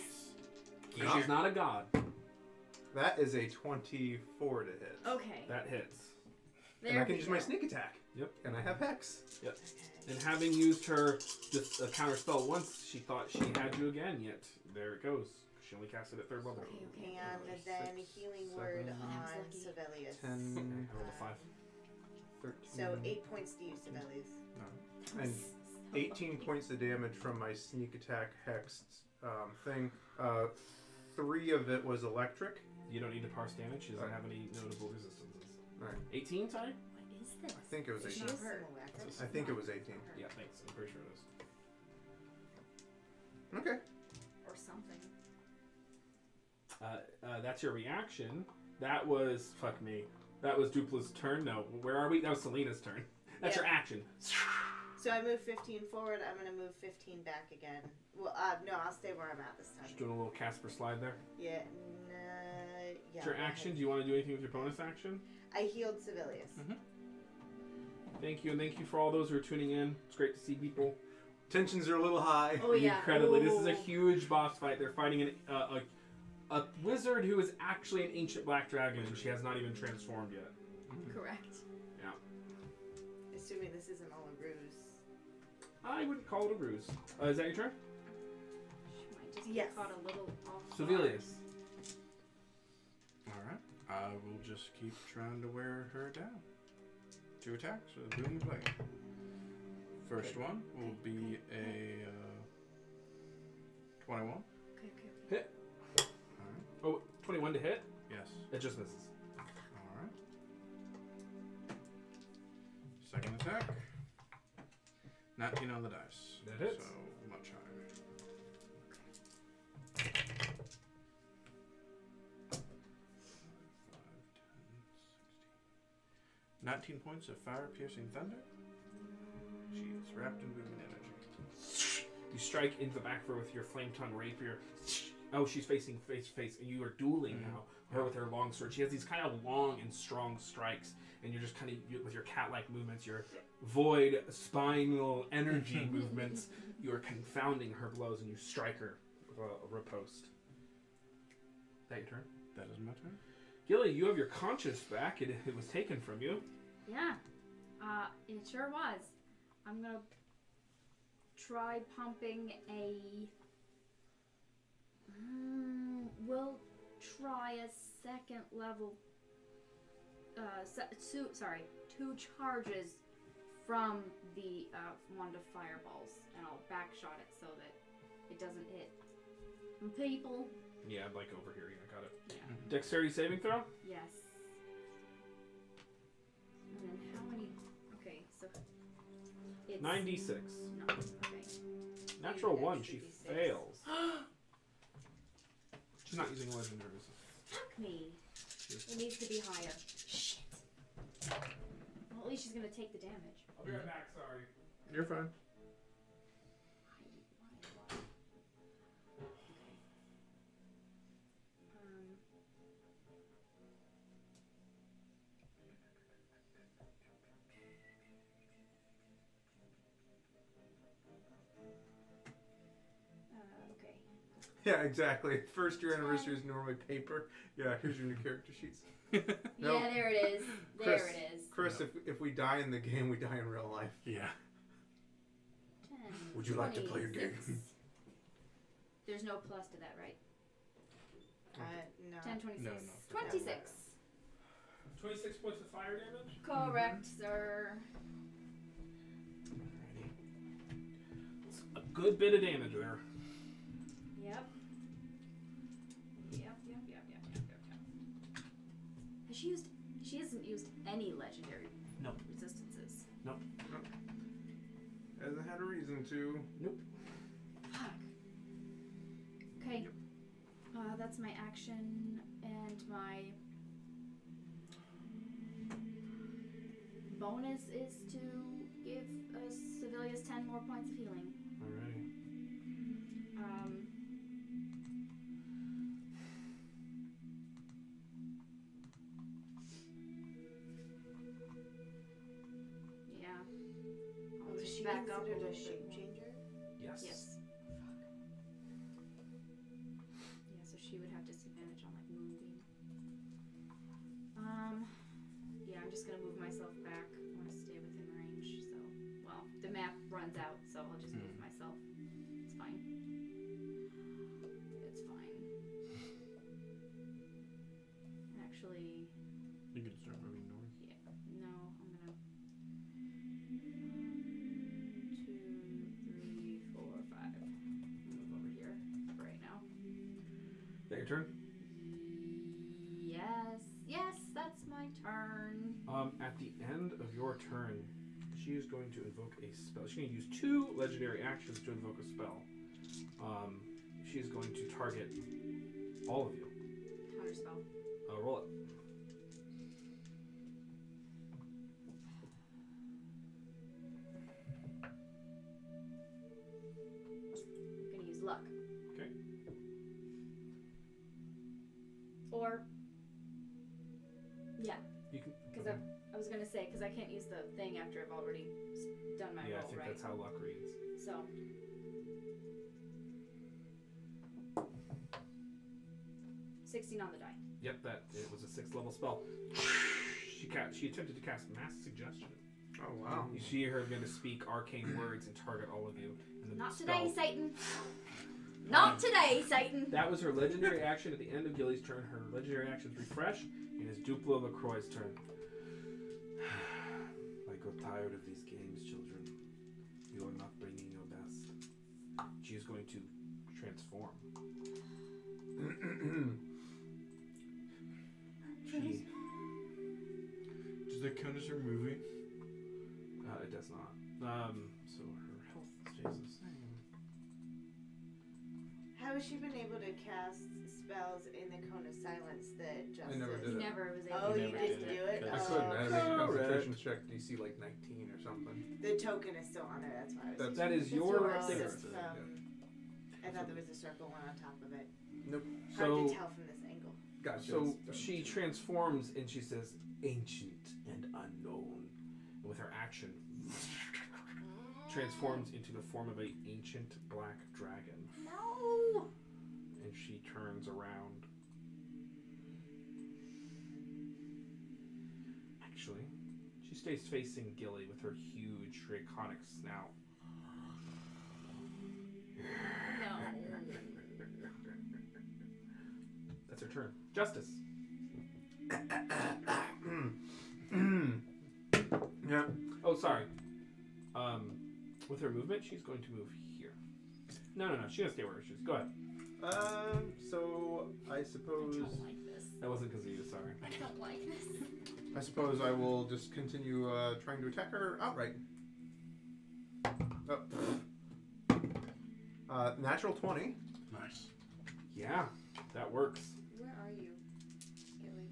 And she's not a god. That is a 24 to hit. Okay. That hits. There And I can we use go. my sneak attack. Yep. And I have Hex. Yep. And having used her counter spell once, she thought she had you again, yet there it goes. She only cast it at 3rd level. Okay. And then healing word on lucky. Sibelius. 10, I rolled a 5. 13. So 8 points to you, Sibelius. And 18 points of damage from my sneak attack Hex thing. 3 of it was electric. You don't need to parse damage. She doesn't have any notable resistances. Right. 18, sorry? What is this? I think it was She 18. is similar. I think it was 18. Yeah, thanks. I'm pretty sure it is. Okay. Or something. That's your reaction. That was... Fuck me. That was Dupla's turn. No, where are we? That was Selena's turn. That's your action. So I move 15 forward. I'm going to move 15 back again. Well, no, I'll stay where I'm at this time. Just doing a little Casper slide there. Yeah. It's your action. Do you want to do anything with your bonus action? I healed Sibelius. Thank you, and thank you for all those who are tuning in. It's great to see people. Tensions are a little high. Oh yeah. Incredibly. This is a huge boss fight. They're fighting a wizard who is actually an ancient black dragon, and she has not even transformed yet. Correct. Yeah. Assuming this isn't all a ruse. I wouldn't call it a ruse. Is that your turn? She might just Yes. get caught a little off. Sevelius. Alright. I will just keep trying to wear her down. 2 attacks with a boom and blade. First one will be a 21. Okay. Hit. Alright. Oh, 21 to hit? Yes. It just misses. Alright. Second attack. 19 on the dice. That hits. So much higher. 19 points of fire-piercing thunder. She is wrapped in booming energy. You strike into the back of her with your flame tongue rapier. Oh, she's facing face to face, and you are dueling now. Her with her long sword. She has these kind of long and strong strikes, and you're just kind of, with your cat-like movements, your void spinal energy movements, you are confounding her blows, and you strike her with a riposte. Is that your turn? That is my turn. Gilly, you have your conscience back. It was taken from you. Yeah. It sure was. I'm gonna try pumping a... we'll try a 2nd level... 2 charges from the wand of fireballs. And I'll backshot it so that it doesn't hit people. Yeah, like over here. Yeah, got it. Yeah. Dexterity saving throw? Yes. And then how many... Okay, so... It's 96. No, okay. Natural Maybe 1, that she should be 6. fails. She's not using legendary resistance. Fuck me. It needs to be higher. Shit. Well, at least she's gonna take the damage. I'll be right back, sorry. You're fine. Okay. Yeah, exactly. First year anniversary is normally paper. Yeah, here's your new character sheets. No. Yeah, there it is. There Chris. it is. Chris, if we die in the game, we die in real life. Yeah. 10, Would you like to play a game? 26. There's no plus to that, right? No. 10, 26. No. 26. 26 points of fire damage? Correct, sir. It's a good bit of damage there. Yep. Has she used... She hasn't used any legendary resistances. Hasn't had a reason to. Fuck. Okay. That's my action and my bonus is to give Sevelius 10 more points of healing. Alrighty. Yeah. I'll Was just she back up a considered little a bit shape more. changer? Yes. Yes. Yeah, so she would have disadvantage on like moving. Yeah, I'm just gonna move myself back. I want to stay within your turn? Yes, that's my turn. At the end of your turn, she is going to invoke a spell. She's going to use 2 legendary actions to invoke a spell. She is going to target all of you. Counter spell. Roll it. I'm gonna use luck. Okay. Or yeah, You can. because I was gonna say because I can't use the thing after I've already done my Yeah, I roll, think right? that's how luck reads. So 16 on the die. Yep, it was a 6th level spell. She attempted to cast Mass Suggestion. Oh wow. You see her going to speak arcane words and target all of you. And the Not spell, today, Satan. Not today, Satan. That was her legendary action at the end of Gilly's turn. Her legendary actions refresh, and it's Duplo LaCroix's turn. I got tired of these games, children. You are not bringing your best. She is going to transform. She... Does that count as her moving? It does not. So her health stays the same. How has she been able to cast spells in the Cone of Silence that Justice... I never He did it. never was able Oh, to you never didn't did do it. it? I Oh. couldn't. I had to make a Correct. concentration check DC like 19 or something. The token is still on there, that's why I was... That is It's your yours, thing. it's, I thought there was a circle one on top of it. Nope. Hard So, to tell from this angle. Gotcha. so she transforms and she says, "Ancient and unknown." And with her action, transforms into the form of an ancient black dragon. No. And she turns around. Actually, she stays facing Gilly with her huge draconic snout. No. That's her turn. Justice. Yeah. Oh, sorry. With her movement, she's going to move here. No. She's gonna stay where she is. Go ahead. So I suppose I don't like this. That wasn't because of you. Sorry. I don't like this. I suppose I will just continue trying to attack her outright. Oh. Natural 20. Nice. Yeah, that works. Where are you, Gilly?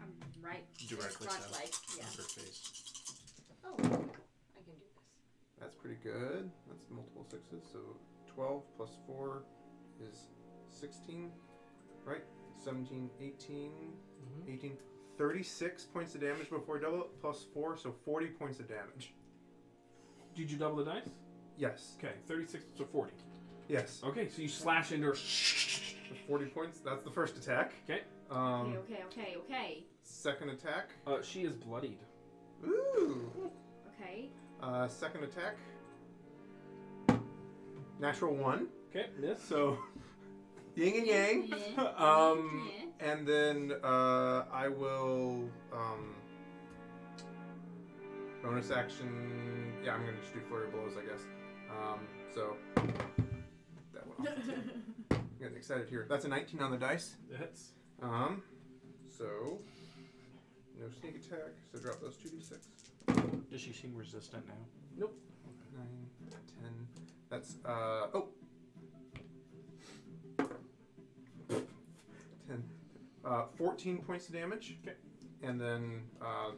I'm right. Directly front, south like, yeah. of her face. Oh, I can do this. That's pretty good. That's multiple 6s. So 12 plus 4 is 16, right? 17, 18, 18. 36 points of damage before double it, plus 4, so 40 points of damage. Did you double the dice? Yes. Okay, 36 to 40. Yes. Okay, so you slash into her. 40 points. That's the first attack. Okay. Okay. Second attack. She is bloodied. Ooh. Okay. Second attack. Natural 1. Okay, miss. So, yin and yang. And then I will bonus action. Yeah, I'm gonna just do flurry of blows, I guess. So that went off. I'm getting excited here. That's a 19 on the dice. It hits. So no sneak attack. So drop those 2d6. Does she seem resistant now? Nope. 9, 10. That's 10. 14 points of damage. Okay. And then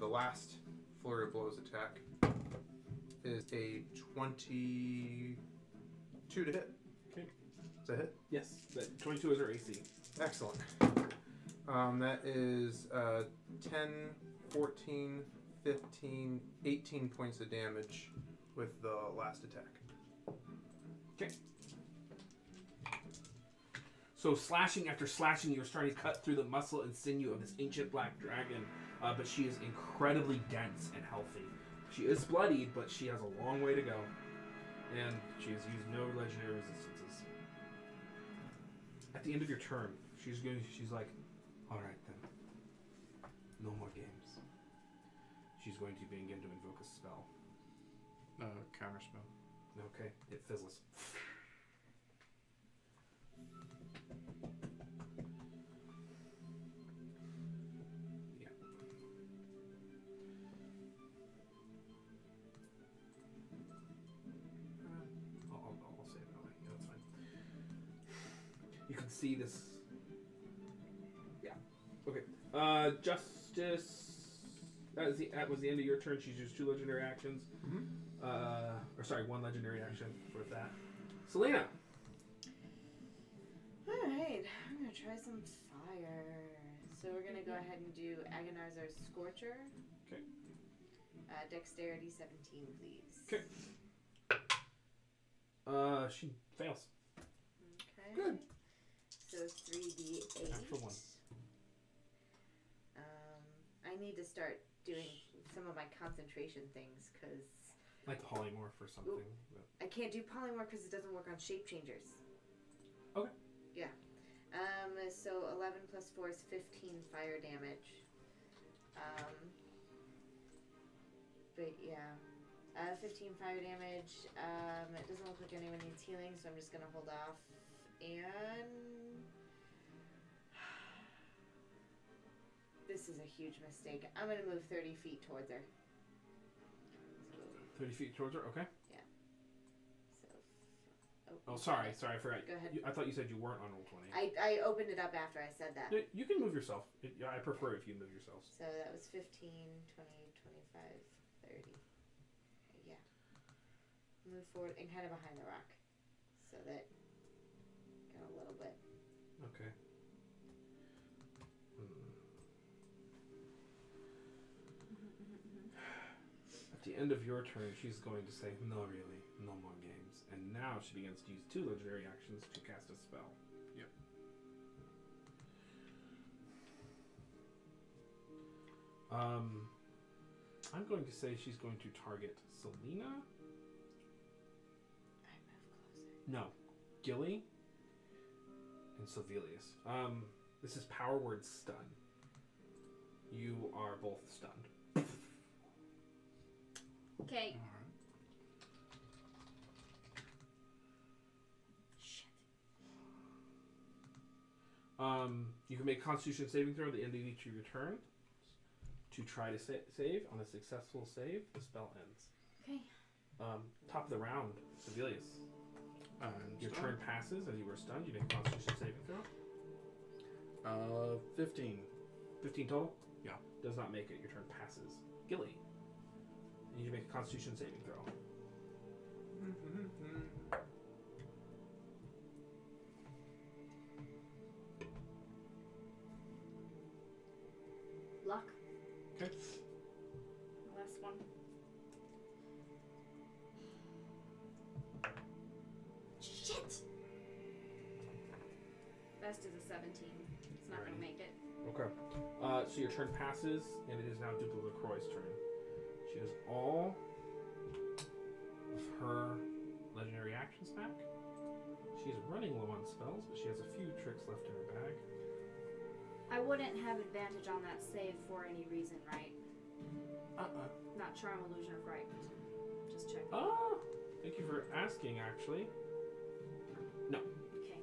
the last flurry of blows attack is a 22 to hit. Okay. Is that a hit? Yes. That 22 is her AC. Excellent. That is 10, 14, 15, 18 points of damage with the last attack. Okay. So slashing after slashing, you're starting to cut through the muscle and sinew of this ancient black dragon, but she is incredibly dense and healthy. She is bloodied, but she has a long way to go, and she has used no legendary resistances. At the end of your turn, she's like, all right then, no more games. She's going to begin to invoke a spell. Counter spell. Okay, it fizzles. You can see this. Yeah. Okay. Justice. That was the end of your turn. She's used 2 legendary actions. Or sorry, 1 legendary action for that. Selena. Alright, I'm gonna try some fire. So we're gonna go ahead and do Agonizer's Scorcher. Okay. Dexterity 17, please. Okay. She fails. Okay. Good. So 3d8. Natural 1. I need to start doing some of my concentration things because Like polymorph or something. But... I can't do polymorph because it doesn't work on shape changers. Okay. Yeah. So 11 plus 4 is 15 fire damage. But yeah. 15 fire damage. It doesn't look like anyone needs healing, so I'm just gonna hold off. And this is a huge mistake. I'm gonna move 30 feet towards her. So, 30 feet towards her. Okay. so Oh, sorry, I forgot. Go ahead. I thought you said you weren't on roll 20. I opened it up after I said that. You can move yourself. I prefer if you move yourselves. So that was 15, 20, 25, 30. Yeah. Move forward and kind of behind the rock. So that got a little bit. Okay. At the end of your turn, she's going to say, "No, really, no more games." And now she begins to use 2 legendary actions to cast a spell. Yep. I'm going to say she's going to target Selena. I move closer. No, Gilly and Sovelius. This is power word stun. You are both stunned. Okay. All right. Shit. You can make a Constitution saving throw at the end of each of your turns to try to save. On a successful save, the spell ends. Okay. Top of the round, Sovelius. Your turn passes as you were stunned. You make a Constitution saving throw. 15. 15 total? Yeah. Does not make it. Your turn passes. Gilly. You need to make a Constitution saving throw. Luck. Okay. Last one. Shit! Best is a 17. It's not gonna Alrighty. make it. Okay. So your turn passes, and it is now Dupla LaCroix's turn. She has all of her legendary actions back. She's running low on spells, but she has a few tricks left in her bag. I wouldn't have advantage on that save for any reason, right? Not charm, illusion, or fright. Just checking. Oh, thank you for asking, actually. No. Okay.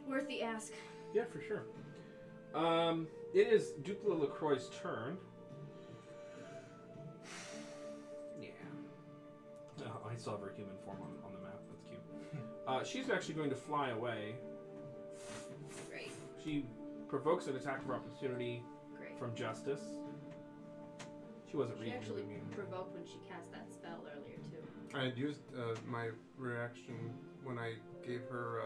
Worth the ask. Yeah, for sure. It is Dupla LaCroix's turn. Yeah. Oh, I saw her human form on the map. That's cute. She's actually going to fly away. Great. She provokes an attack of opportunity Great. from Justice. She wasn't She reading actually immune. provoked when she cast that spell earlier, too. I had used my reaction when I gave her,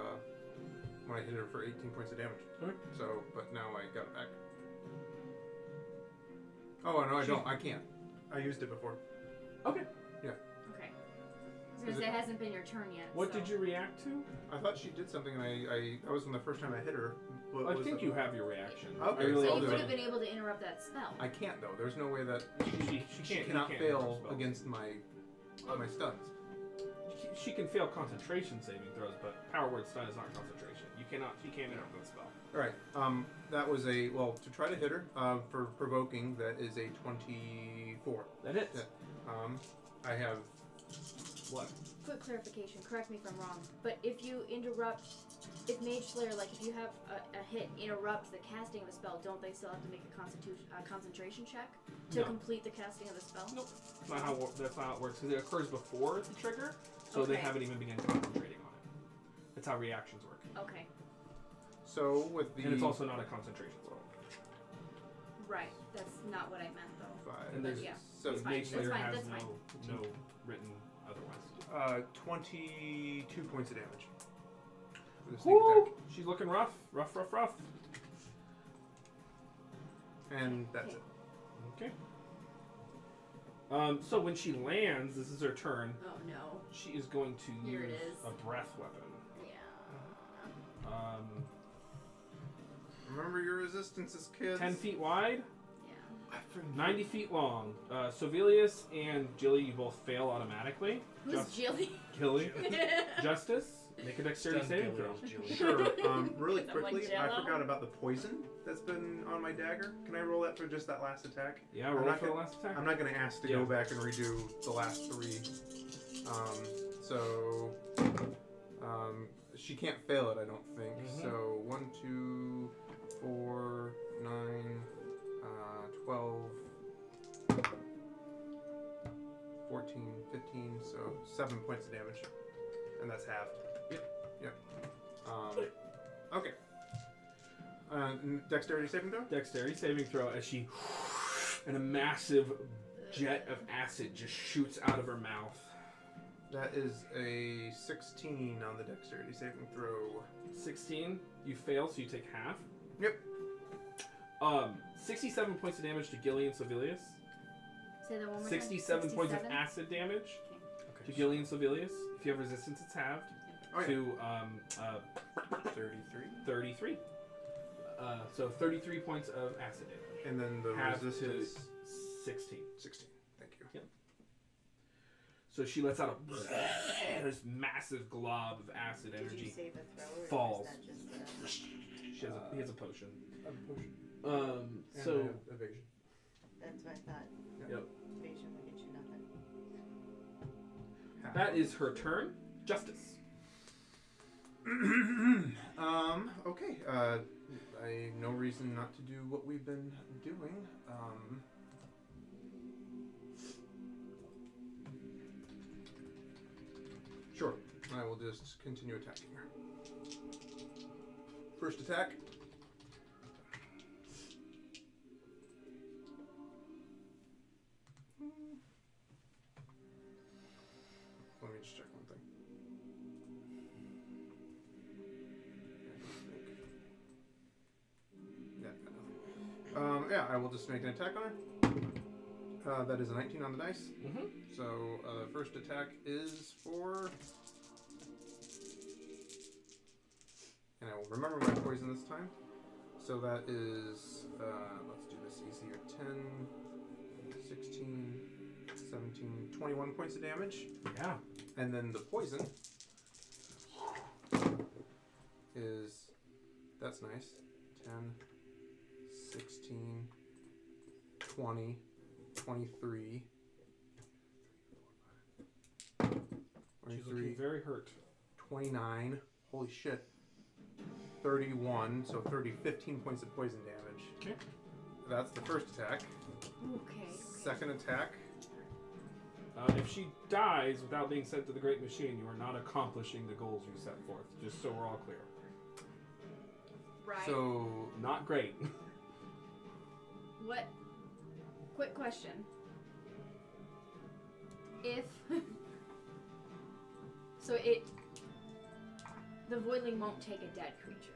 when I hit her for 18 points of damage. Okay. So, but now I got it back. Oh, no, I don't. I can't. I used it before. Okay. Okay. I was Is gonna say it- it hasn't been your turn yet. What so. did you react to? I thought she did something, and that wasn't the first time I hit her. What I was think it? you have your reaction. Okay, I really So I'll you do would it. have been able to interrupt that spell. I can't though. There's no way that She she can't. cannot you can't fail enter spells. against my stuns. She can fail concentration saving throws, but power word stun is not concentration. You cannot. She can't interrupt that spell. All right. That was to try to hit her for provoking. That is a 24. That hits. Yeah. I have What? Quick clarification, correct me if I'm wrong, but if you interrupt, if Mage Slayer, like if you have a hit interrupt the casting of a spell, don't they still have to make a concentration check to No. complete the casting of the spell? Nope. That's not how it works. Because it occurs before the trigger, so they Okay. haven't even begun concentrating on it. That's how reactions work. Okay. So with the And it's also not a concentration spell. Right. That's not what I meant, though. 5, And there's yeah. seven, It's fine. Mage Slayer That's fine, has that's fine. no written otherwise. 22 points of damage. For the sneak Woo! attack. She's looking rough. Rough. And that's Okay. it. Okay. So when she lands, this is her turn. Oh no. She is going to Here it use is. a breath weapon. Yeah. Remember your resistances, kids. 10 feet wide, Yeah. 90 feet long. Sovelius and Jilly, you both fail automatically. Who's Jilly? Jilly. Justice, make a dexterity saving throw. Sure. Really 'Cause I'm like quickly, I Jell-O. forgot about the poison that's been on my dagger. Can I roll that for just that last attack? Yeah, I'm roll not for the gonna- last attack. I'm not going to ask to Yeah. go back and redo the last 3. She can't fail it, I don't think. Mhm. So 1, 2, 4, 9, 12, 14, 15, so 7 points of damage. And that's halved. Yep. Okay. Dexterity saving throw? Dexterity saving throw as she and a massive jet of acid just shoots out of her mouth. That is a 16 on the dexterity saving throw. 16, you fail, so you take half. Yep. 67 points of damage to Gilly and Sovelius. Say that one more time. 67 points of 67? acid damage Okay. to Gilly and Sovelius. If you have resistance, it's halved. Oh, yeah. To 33. 33. So 33 points of acid damage. And then the Half to resistance 16. 16. Thank you. So she lets out this massive glob of acid Did you energy. save a throw or falls. is that just He has a potion. And So evasion. that's what I thought. Yep. Evasion would get you nothing. that is her turn. Justice. Okay. I no reason not to do what we've been doing. Sure. I will just continue attacking her. First attack. Let me just check one thing. Yeah, I will just make an attack on her. That is a 19 on the dice. Mm-hmm. So the first attack is for, and I will remember my poison this time. So that is, let's do this easier. 10, 16, 17, 21 points of damage. Yeah. And then the poison is, that's nice, 10, 16, 20, 23, She's looking very hurt. 29, holy shit, 31, so 15 points of poison damage. Okay. That's the first attack. Okay. Second attack, If she dies without being sent to the Great Machine, you are not accomplishing the goals you set forth. Just so we're all clear. Right. so Not great. What? Quick question. If so, the voidling won't take a dead creature.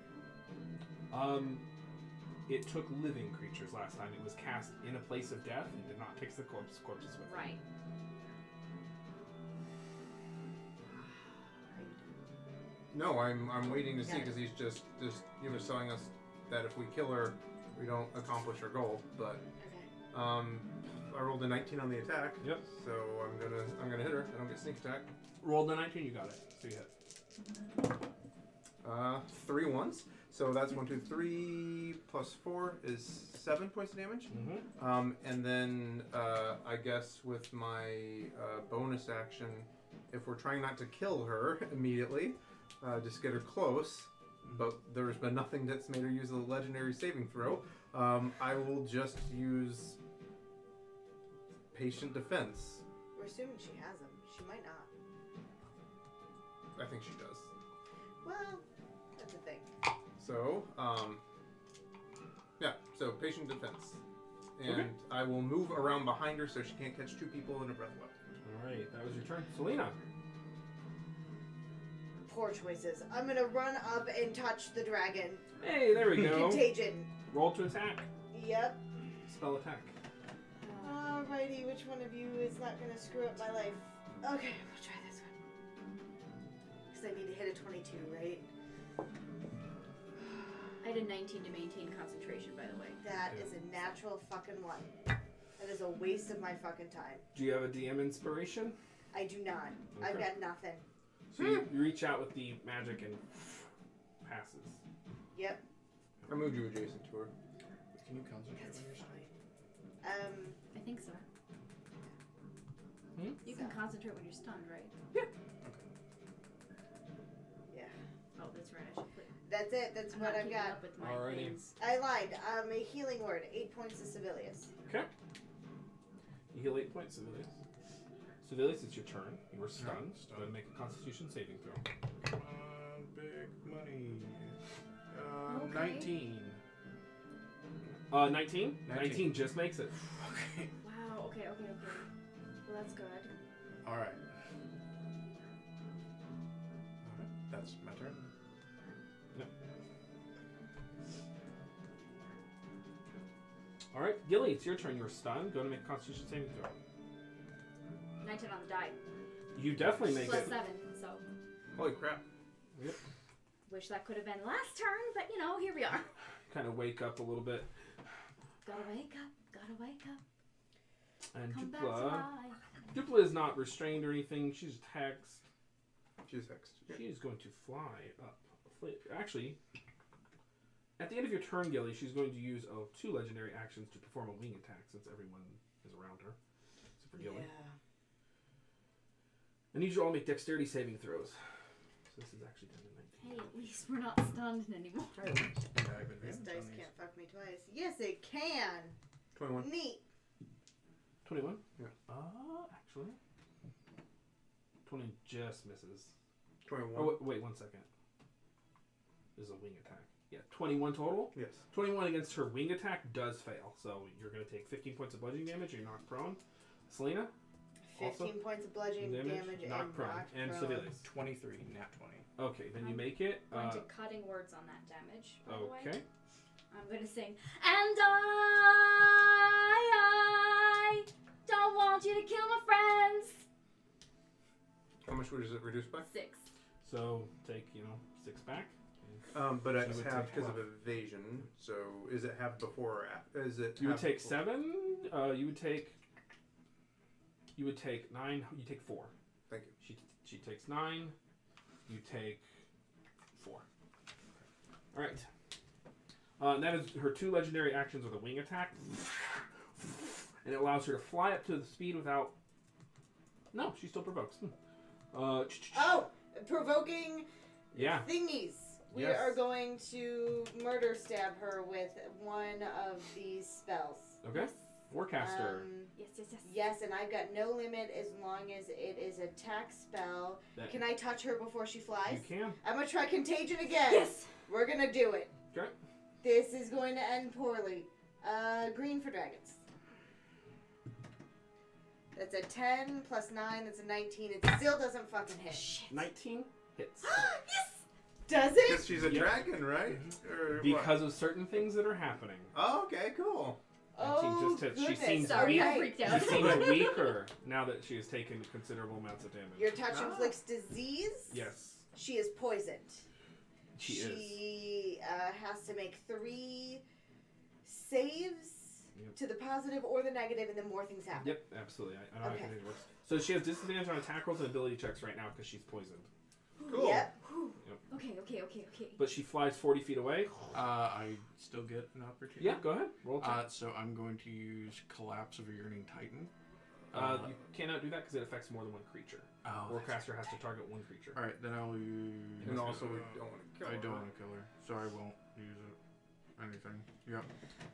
It took living creatures last time. It was cast in a place of death and did not take the corpses with it. Right. no, I'm waiting to see because he's just he was telling us that if we kill her, we don't accomplish our goal. But Okay. I rolled a 19 on the attack. Yep. So I'm gonna hit her. I don't get sneak attack. Roll the 19, you got it. So you hit. 3 ones. So that's 1, 2, 3 plus 4 is 7 points of damage. Mm-hmm. And then I guess with my bonus action, if we're trying not to kill her immediately, just get her close. But there's been nothing that's made her use a legendary saving throw. I will just use patient defense. We're assuming she has them. She might not. I think she does. Well, that's a thing. So, yeah. So patient defense, and Okay. I will move around behind her so she can't catch two people in a breath weapon. All right, that was your turn, Selena. Poor choices. I'm gonna run up and touch the dragon. Hey, there we go. Contagion. Roll to attack. Yep. Spell attack. Alrighty, which one of you is not gonna screw up my life? Okay, we'll try this one. Because I need to hit a 22, right? I did 19 to maintain concentration, by the way. That is a natural fucking one. That is a waste of my fucking time. Do you have a DM inspiration? I do not. Okay. I've got nothing. So you reach out with the magic and passes. Yep. I moved you adjacent to her. Can you concentrate That's on your stuff? fine. I think so. You can concentrate when you're stunned, right? Yeah. Oh, that's right. I should put. That's it. That's I'm what not I've keeping got. up with my Alrighty. things. I lied. A healing word. 8 points to Civilius. Okay. You heal 8 points, Civilius. Civilius, it's your turn. You were stunned. Stunned. Go ahead and make a Constitution saving throw. Come on, big money. Okay. 19. 19? 19 just makes it. Okay. Wow. Okay. Well, that's good. All right. That's my turn. All right, Gilly, it's your turn. You were stunned. Go ahead and make a Constitution saving throw. 19 on the die. You definitely make Plus it. 7, so. Holy crap! Yep. Wish that could have been last turn, but you know, here we are. Kind of wake up a little bit. Gotta wake up. And Come back to Dupla. life. Dupla is not restrained or anything. She's just hexed. She's hexed. She is going to fly up. Actually, at the end of your turn, Gilly, she's going to use 2 legendary actions to perform a wing attack since everyone is around her. Except for Gilly. Yeah. I need you all to make dexterity saving throws. So this is actually 10 to 19. Hey, at least we're not stunned anymore. And I have This advantage dice on these. can't fuck me twice. Yes, it can. 21. Neat. 21? Yeah. Actually. 20 just misses. 21. Oh, wait 1 second. This is a wing attack. Yeah, 21 total. Yes. 21 against her wing attack does fail. So you're going to take 15 points of bludgeoning damage. You're knocked prone. Selena? 15 points of bludgeoning damage knocked and prone. knocked And prone. Civilius. 23, nat 20. Okay, then you make it. I'm going to cutting words on that damage, by the way. Okay. I'm going to sing, and I don't want you to kill my friends. How much does it reduce by? 6. So take, 6 back. But So it's you would half take because of 12. evasion. So is it half before or after? Is it? You would half take before? 7. You would take 9. You take 4. Thank you. She takes 9. You take 4. All right. That is her 2 legendary actions with a wing attack, and it allows her to fly up to the speed without. No, she still provokes. Oh, provoking Yeah. thingies. We Yes. are going to murder stab her with one of these spells. Okay. Forecaster. Yes. Yes, and I've got no limit as long as it is a attack spell. That- Can I touch her before she You flies? can. I'm gonna try contagion again. Yes. We're gonna do it. Okay. This is going to end poorly. Green for dragons. That's a 10 plus 9. That's a 19. It still doesn't fucking hit. 19 hits. Yes. Does Because it? she's a Yep. dragon, right? Or what? Because of certain things that are happening. Oh, okay, cool. Oh, just hits. She goodness. seems Sorry, weak. I freaked out. She seems weaker now that she has taken considerable amounts of damage. Your touch Ah. inflicts disease. Yes, She is poisoned. she is. She has to make 3 saves Yep. to the positive or the negative, and then more things happen. Yep, absolutely. I know Okay. how it works. So she has disadvantage on attack rolls and ability checks right now because she's poisoned. Cool. Yep. Okay. But she flies 40 feet away. I still get an opportunity. Yeah, go ahead. Roll attack. So I'm going to use Collapse of a Yearning Titan. You cannot do that because it affects more than one creature. Oh, Warcaster has to target one creature. all right, then I'll use. And also, we don't want to kill I her. don't want to kill her, so I won't use it. Anything. Yep.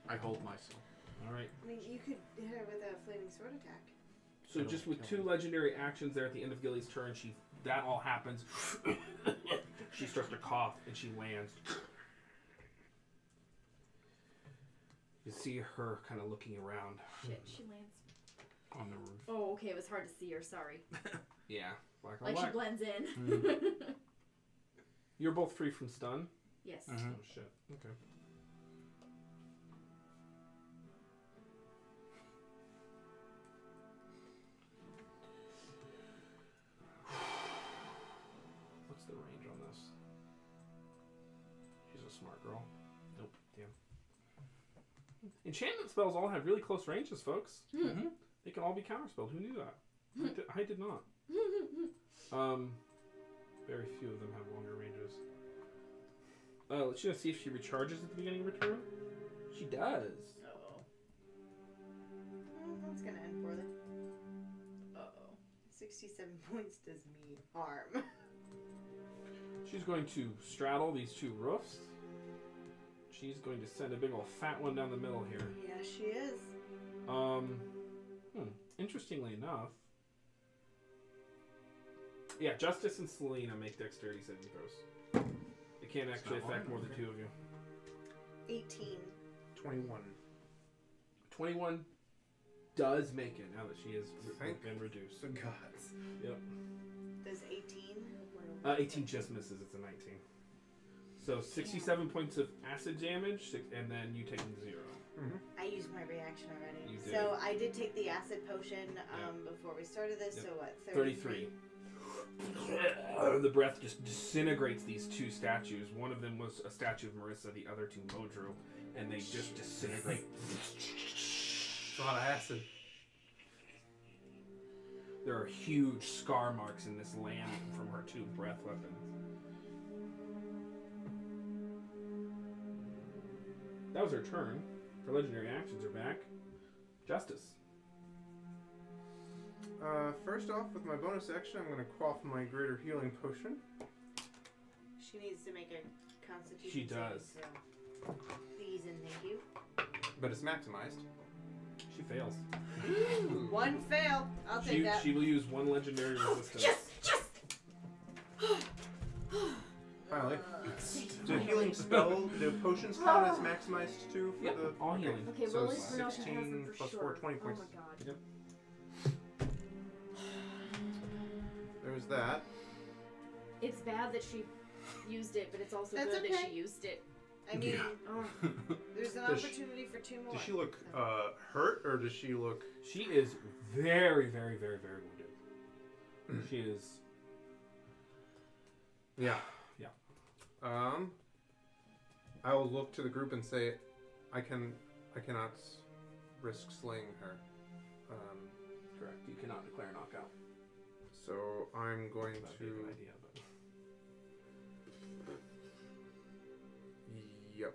I hold myself. All right. I mean, you could hit her with a flaming sword attack. So just with 2 legendary actions there at the end of Gilly's turn, that all happens. She starts to cough and she lands. You see her kind of looking around. Shit, she lands. On the roof. Oh, okay, it was hard to see her, sorry. Yeah, black on Like black. she blends in. You're both free from stun. Yes. Oh shit. Okay. What's the range on this? She's a smart girl. Nope. Damn. Enchantment spells all have really close ranges, folks. Mm-hmm. They can all be counterspelled. Who knew that? I did not. Very few of them have longer ranges. Let's just see if she recharges at the beginning of her turn. She does. Uh-oh. That's gonna end poorly. Uh-oh. 67 points does me harm. She's going to straddle these two roofs. She's going to send a big old fat one down the middle here. Yeah, she is. Interestingly enough, yeah, Justice and Selena make dexterity saving throws. It can't actually affect more than two of you. 18. 21. 21 does make it now that she has Thank been reduced. The gods. Yep. Does 18? 18 just misses. It's a 19. So 67 points of acid damage, and then you take 0. Mm-hmm. I used my reaction already. You did. So I did take the acid potion before we started this. Yep. So what? 33. The breath just disintegrates these two statues. One of them was a statue of Marissa, the other two Modru, and they just disintegrate. It's a lot of acid. There are huge scar marks in this land from her two breath weapons. That was her turn. Her legendary actions are back. Justice. First off, with my bonus action, I'm going to quaff my greater healing potion. She needs to make a constitution She does. save, so please and thank you. But it's maximized. She fails. One fail. I'll take that. She will use one legendary resistance. Yes! Finally. Do healing spell, do potions count as maximized too for Yep, the... all healing. Okay, So well, at least Bernard has them 16 for plus sure. 4, 20 points. Oh my god. Yep. There's that. It's bad that she used it, but it's also That's good that okay. she used it. I mean, Oh. there's an Does she- opportunity for 2 more. Does she look hurt, or does she look... She is very, very, very, very wounded. She is... Yeah. Yeah. I will look to the group and say, I cannot risk slaying her. Correct. You cannot declare knockout. So I'm going That'd be a to... good idea, but... Yep.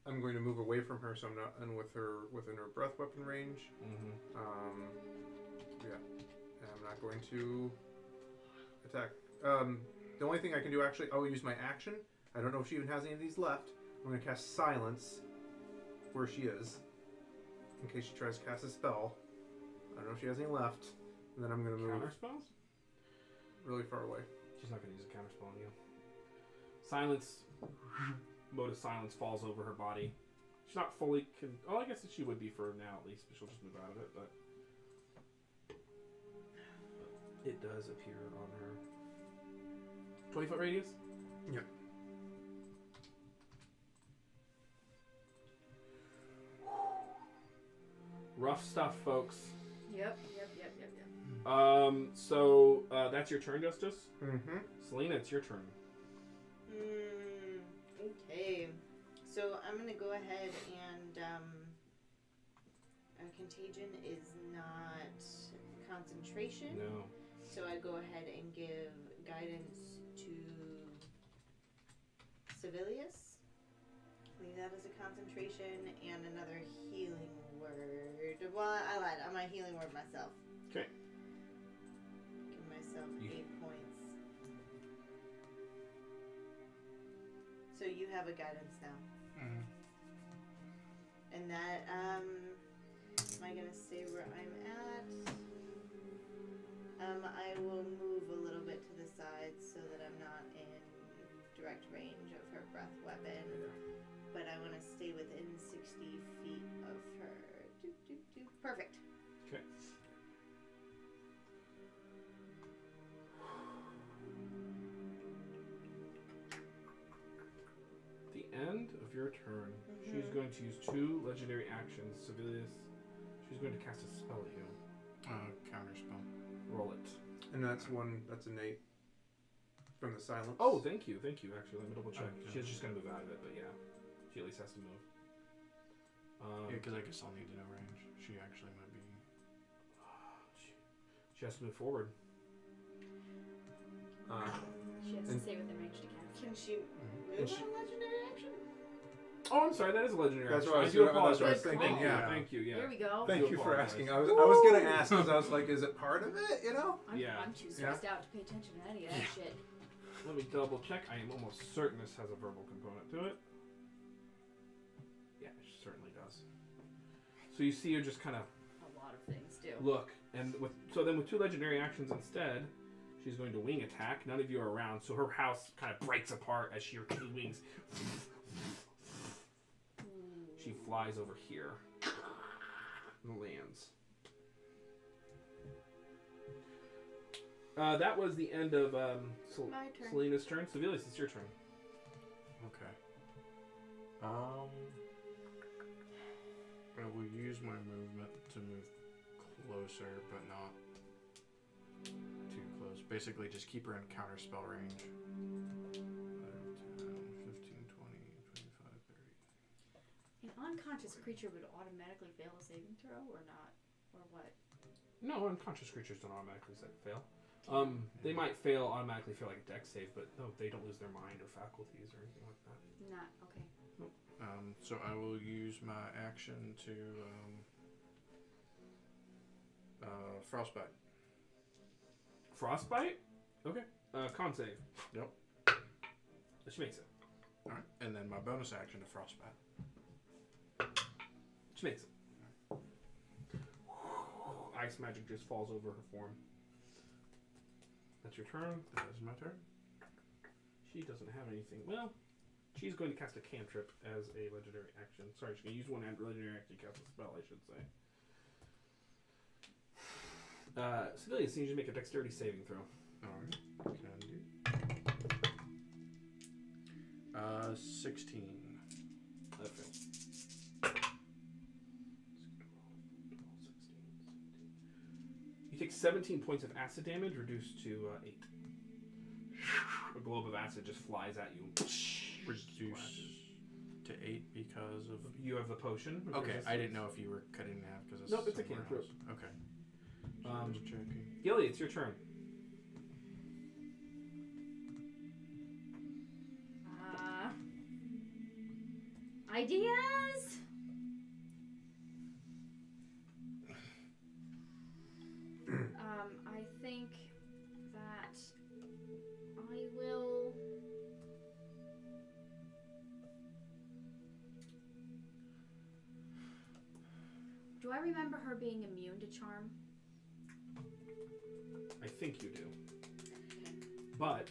I'm going to move away from her, so I'm not within her breath weapon range. Mm-hmm. Yeah. And I'm not going to attack. The only thing I can do actually, I'll use my action. I don't know if she even has any of these left. I'm going to cast Silence where she is, in case she tries to cast a spell. I don't know if she has any left. And then I'm going to move Counter spells? really far away. She's not going to use a counter spell on you. Silence. Mode of silence falls over her body. She's not fully... Oh, I guess that she would be for now at least, but she'll just move out of it. But it does appear on her 20-foot radius? Yep. Rough stuff, folks. Yep. So that's your turn, Justice. Mm-hmm. Selena, it's your turn. Okay. So I'm gonna go ahead and contagion is not concentration. No. So I go ahead and give guidance to Civilius. Leave that as a concentration and another healing word. Well, I lied. I'm a healing word myself. Okay. Give myself 8 points. So you have a guidance now. Mm-hmm. And that, am I gonna stay where I'm at? I will move a little bit to the side so that I'm not in direct range of her breath weapon. Yeah. But I want to stay within 60 feet of her. Doop, doop, doop. Perfect. Okay. At the end of your turn, she's going to use 2 legendary actions. Civilius, she's going to cast a spell at you. Counter spell. Roll it. And that's an 8 from the silence. Oh, thank you. Actually, let me double check. Okay. She's just going to move out of it, but yeah. She at least has to move. Yeah, because I guess I'll need to know range. She actually might be. She has to move forward. She has to stay within range to cast. Can she move on a legendary action? Oh, I'm sorry. That is a legendary That's action. what I do was apologize. thinking, Thank you. yeah. Thank you. Yeah. Here we go. Thank do you for apologize. asking. I was going to ask because I was like, is it part of it? You know? I'm too stressed out to pay attention to any of that shit. Let me double check. I am almost certain this has a verbal component to it. Yeah, it certainly does. So you see her just kind of A lot of things do. look, and with 2 legendary actions instead, she's going to wing attack. None of you are around, so her house kind of breaks apart as she her 2 wings. She flies over here and lands. That was the end of My turn. Selena's turn. Civilius, it's your turn. Okay. I will use my movement to move closer, but not too close. Basically, just keep her in counterspell range. 5, 10, 15, 20, 25, 30. An unconscious creature would automatically fail a saving throw, or not? Or what? No, unconscious creatures don't automatically fail. They might automatically fail like a dex save, but no, they don't lose their mind or faculties or anything like that. Not okay. So I will use my action to frostbite. Frostbite? Okay. Con save. Yep. She makes it. All right, and then my bonus action to frostbite. She makes it. Ice magic just falls over her form. That's your turn. That is my turn. She doesn't have anything. Well, she's going to cast a cantrip as a legendary action. Sorry, she's going to use one legendary action to cast a spell, I should say. Civilius needs you to make a dexterity saving throw. Alright, can do. 16. That fails. You take 17 points of acid damage, reduced to 8. A globe of acid just flies at you. Reduce to 8 because of... You have the potion. Okay, I didn't know if you were cutting in half because it's Nope, it's a somewhere cantrip. else. Okay. So I'm just checking. Gilly, it's your turn. Ideas? I think that I will. Do I remember her being immune to charm? I think you do. But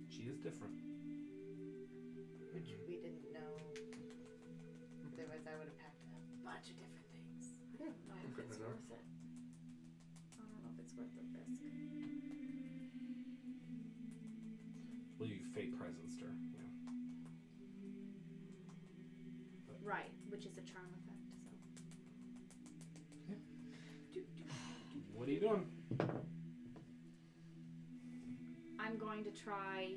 she is different. Which we didn't know. Otherwise, I would have packed a bunch of different things. I don't know if it's worth it. I don't know if it's worth the risk. Well, you fate presence her. Yeah. Right, which is a charm effect, so. What are you doing? I'm going to try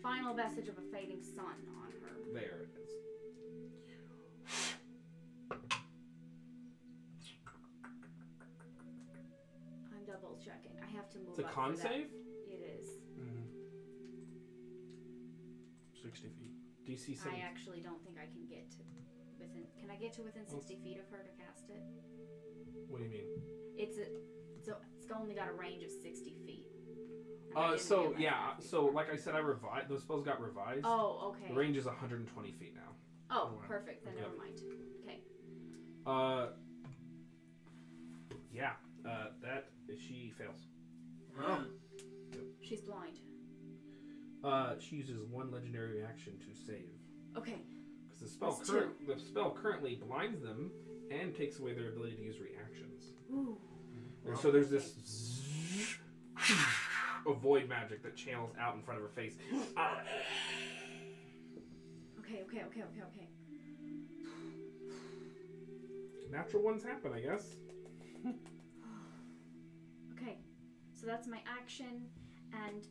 final vestige of a fading sun on her. There it is. I'm double checking. I have to move It's a up con for that. save? It is. 60 feet. DC 7. I actually don't think I can get to within. Can I get to within 60 feet of her to cast it? What do you mean? It's only got a range of 60 feet. And I didn't So realize yeah, that so before. like I said, I revised. Those spells got revised. Oh, okay. The range is 120 feet now. Oh, wow. perfect. Then Yep. never mind. Okay. Yeah, that she fails. Oh. She's blind. She uses one legendary reaction to save. Okay. Because the spell currently blinds them and takes away their ability to use reactions. Ooh. And so there's this a void magic that channels out in front of her face. Okay. Natural ones happen, I guess. Okay. So that's my action, and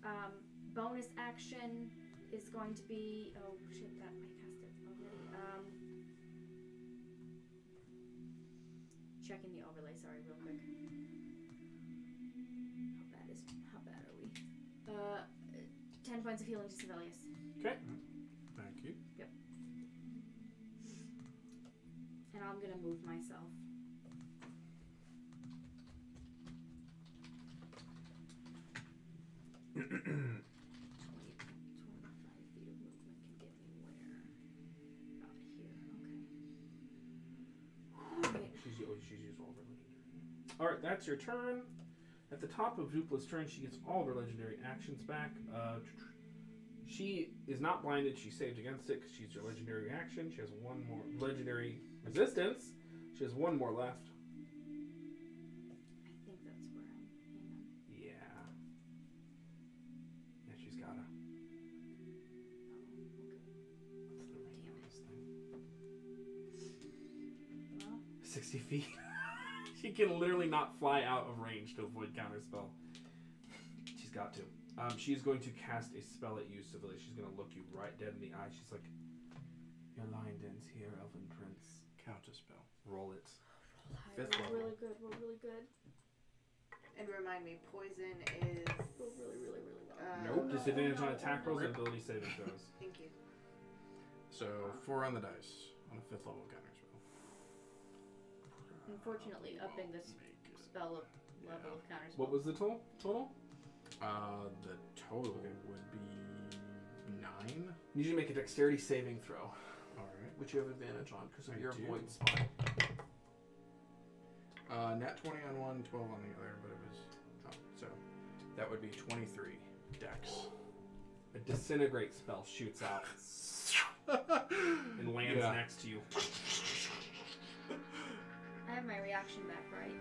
bonus action is going to be. Oh shit! That I cast it already. Checking the overlay. Sorry, real quick. How bad are we? 10 points of healing to Sibelius. Okay. Thank you. Yep. And I'm gonna move myself. She's used all of her legendary. Alright, that's your turn. At the top of Zupla's turn, she gets all of her legendary actions back. She is not blinded. She saved against it because she's her legendary reaction. She has one more legendary resistance. She has one more left. I think that's where I'm. Hang on. Yeah. Yeah, she's gotta. Oh, okay. What's the range on this thing? Well, 60 feet. She can literally not fly out of range to avoid counterspell. She's got to. She's going to cast a spell at you, Civilly. She's going to look you right dead in the eye. She's like, your line ends here, Elven Prince. Counterspell. Roll it. Fifth level. Really good. Roll really good. And remind me, poison is. Roll really well. Nope. Disadvantage on attack rolls and ability saving throws. Thank you. So 4 on the dice on a 5th level counterspell. Unfortunately, upping this spell level of counterspell. What was the total? The total would be 9. You need to make a dexterity saving throw, Alright. which you have advantage on because of I your do. void spot. Nat 20 on one, 12 on the other, but it was... Oh, so that would be 23 dex. A disintegrate spell shoots out and lands next to you. I have my reaction back, right?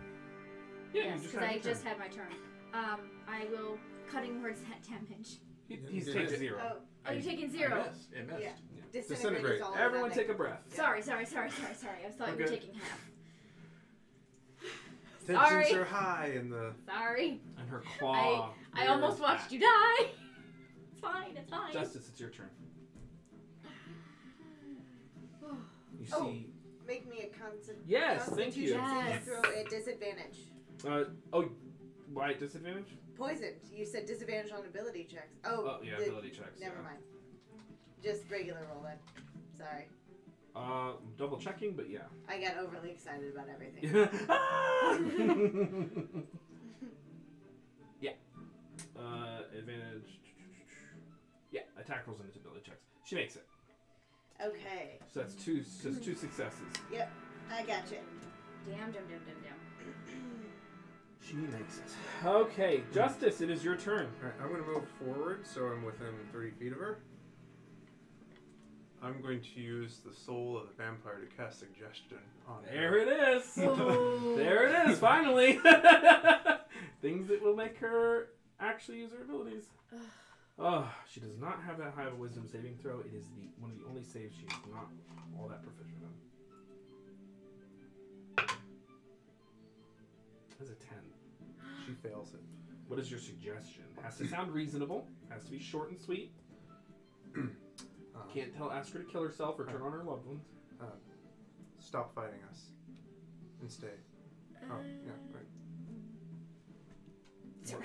Yeah, yes, because I just had my turn. I will cutting words that damage. He's taking 0. Oh, you're taking 0. I missed. It missed. Yeah. Yeah. Disintegrate. Is all Everyone that take a breath. Sorry. I thought you were taking half. Tensions Sorry. are high in the. Sorry. And her claw. I almost watched you die. It's fine. Justice, it's your turn. You Oh. see. Make me a constitution. Yes, thank you. Yes. Throw at disadvantage. Why disadvantage? Poisoned. You said disadvantage on ability checks. Oh, yeah, ability checks. Never mind. Just regular roll then. Sorry. Double checking, but yeah. I got overly excited about everything. Yeah. Advantage. Yeah, attack rolls and ability checks. She makes it. Okay. So that's two successes. Yep. I got you. Damn. She makes it. Okay, Justice, it is your turn. Alright, I'm going to move forward so I'm within 30 feet of her. I'm going to use the soul of the vampire to cast suggestion on her. There it is. There it is, finally. Things that will make her actually use her abilities. Oh, she does not have that high of a wisdom saving throw. It is one of the only saves she is not all that proficient in. That's a 10. She fails it. What is your suggestion? Has to sound reasonable. Has to be short and sweet. Can't ask her to kill herself or turn on her loved ones. Stop fighting us. And stay. Oh, yeah, right.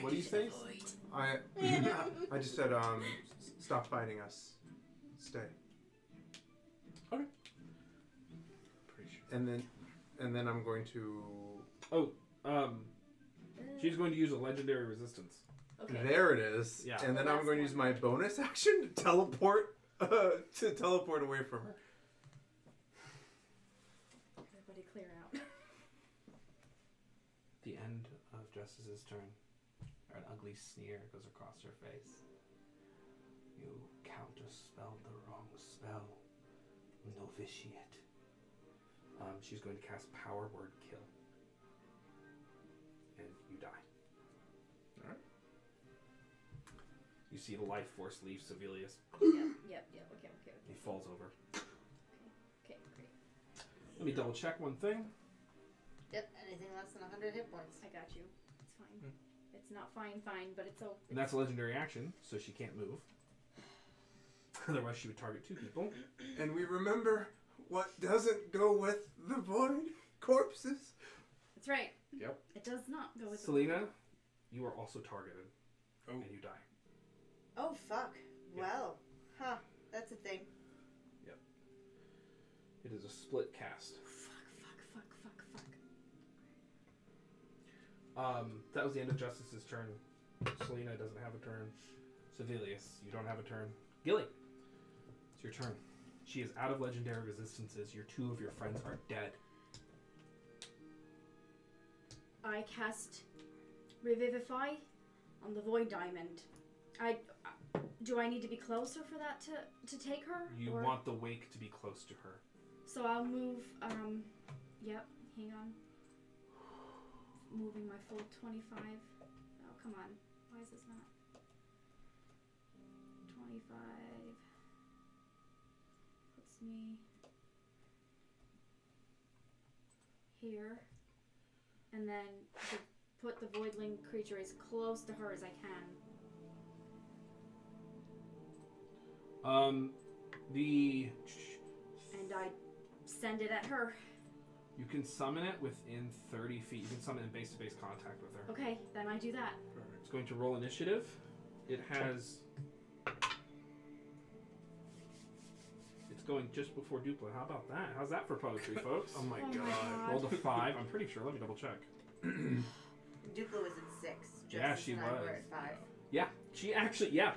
What do you say? I just said, stop fighting us. Stay. Okay. Pretty sure. And then I'm going to. She's going to use a legendary resistance. Okay. There it is. Yeah. And then Well, I'm going to use my bonus action to teleport away from her. Everybody clear out. The Justice's turn. An ugly sneer goes across her face. You counterspelled the wrong spell. Novitiate. She's going to cast Power Word Kill. And you die. Alright. You see the life force leave Sevilius. Yep. Okay. He falls over. Okay, great. Let me double check one thing. Yep, anything less than 100 hit points. I got you. It's fine. It's not fine, but it's okay. And that's a legendary action, so she can't move. Otherwise, she would target 2 people. And we remember what doesn't go with the void? Corpses. That's right. Yep. It does not go with Selena, you are also targeted. Oh. And you die. Oh, fuck. Yeah. Well, that's a thing. Yep. It is a split cast. Fuck. That was the end of Justice's turn. Selena doesn't have a turn. Sevilius, you don't have a turn. Gilly, it's your turn. She is out of legendary resistances. 2 of your friends are dead. I cast Revivify on the Void Diamond. Do I need to be closer for that to take her? You want the wake to be close to her. So I'll move, yep, hang on. Moving my full 25. Oh, come on. Why is this not? 25 puts me here. And then to put the Voidling creature as close to her as I can. And I send it at her. You can summon it within 30 feet. You can summon it in base-to-base contact with her. Okay, then I do that. It's going to roll initiative. It has... It's going just before Dupla. How about that? How's that for poetry, folks? Oh my Oh my god. God. Rolled a 5. I'm pretty sure. Let me double check. Dupla was at 6. Yeah, Justice she and I was. were at 5. Yeah,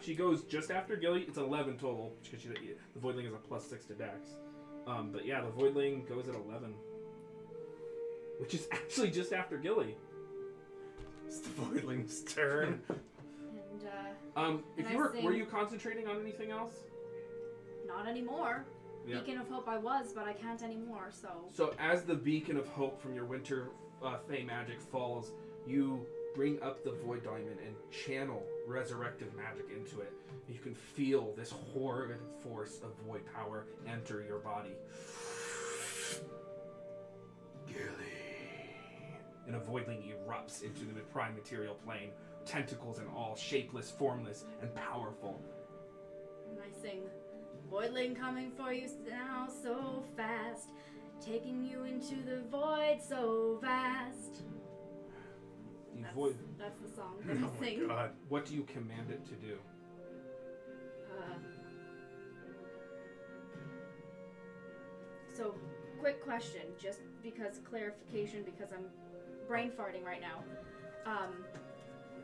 she goes just after Gilly. It's 11 total because the Voidling is a +6 to Dex. But yeah, the Voidling goes at 11, which is actually just after Gilly. It's the Voidling's turn. And If I you were sing- you concentrating on anything else? not anymore. Yeah. Beacon of Hope I was, but I can't anymore, so... So as the beacon of hope from your winter Fey magic falls, you bring up the Void Diamond and channel resurrective magic into it. You can feel this horrid force of void power enter your body. And a voidling erupts into the prime material plane, tentacles and all, shapeless, formless, and powerful. And I sing, Voidling coming for you now so fast, taking you into the void so vast. The That's, void. that's the song that Oh I my sing. god. What do you command it to do? So, quick question, just because clarification, because I'm brain farting right now.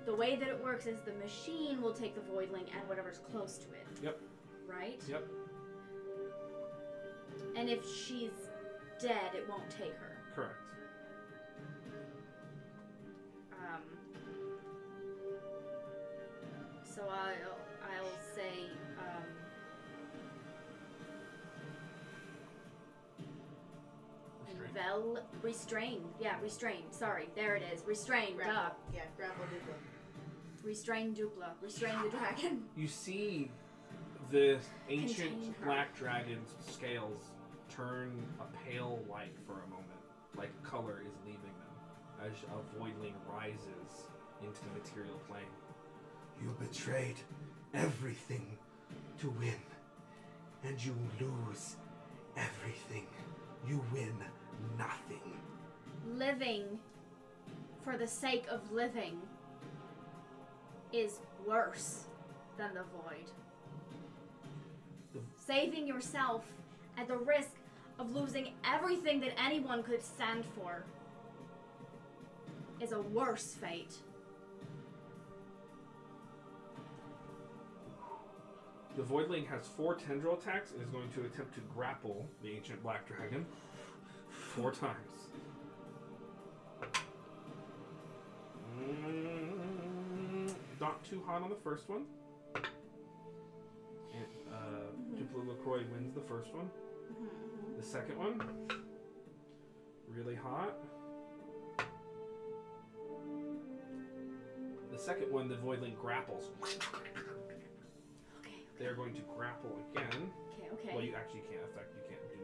The way that it works is the machine will take the Voidling and whatever's close to it. Yep. Right? Yep. And if she's dead, it won't take her. Correct. So I'll say, restrain. Yeah, restrain. Sorry, there it is. Restrain. Duh. Grapple. Yeah, grapple Dupla. Restrain Dupla. Restrain the dragon. You see the ancient Contain her. black dragon's scales turn a pale white for a moment, like color is leaving them as a voidling rises into the material plane. You betrayed everything to win, and you lose everything. You win nothing. Living for the sake of living is worse than the void. Saving yourself at the risk of losing everything that anyone could stand for is a worse fate. The voidling has 4 tendril attacks and is going to attempt to grapple the ancient black dragon 4 times. not too hot on the first one. And, Duplo LaCroix wins the first one. The second one, really hot. The second one, the Voidling grapples. Okay. They're going to grapple again. Okay. Well, you can't do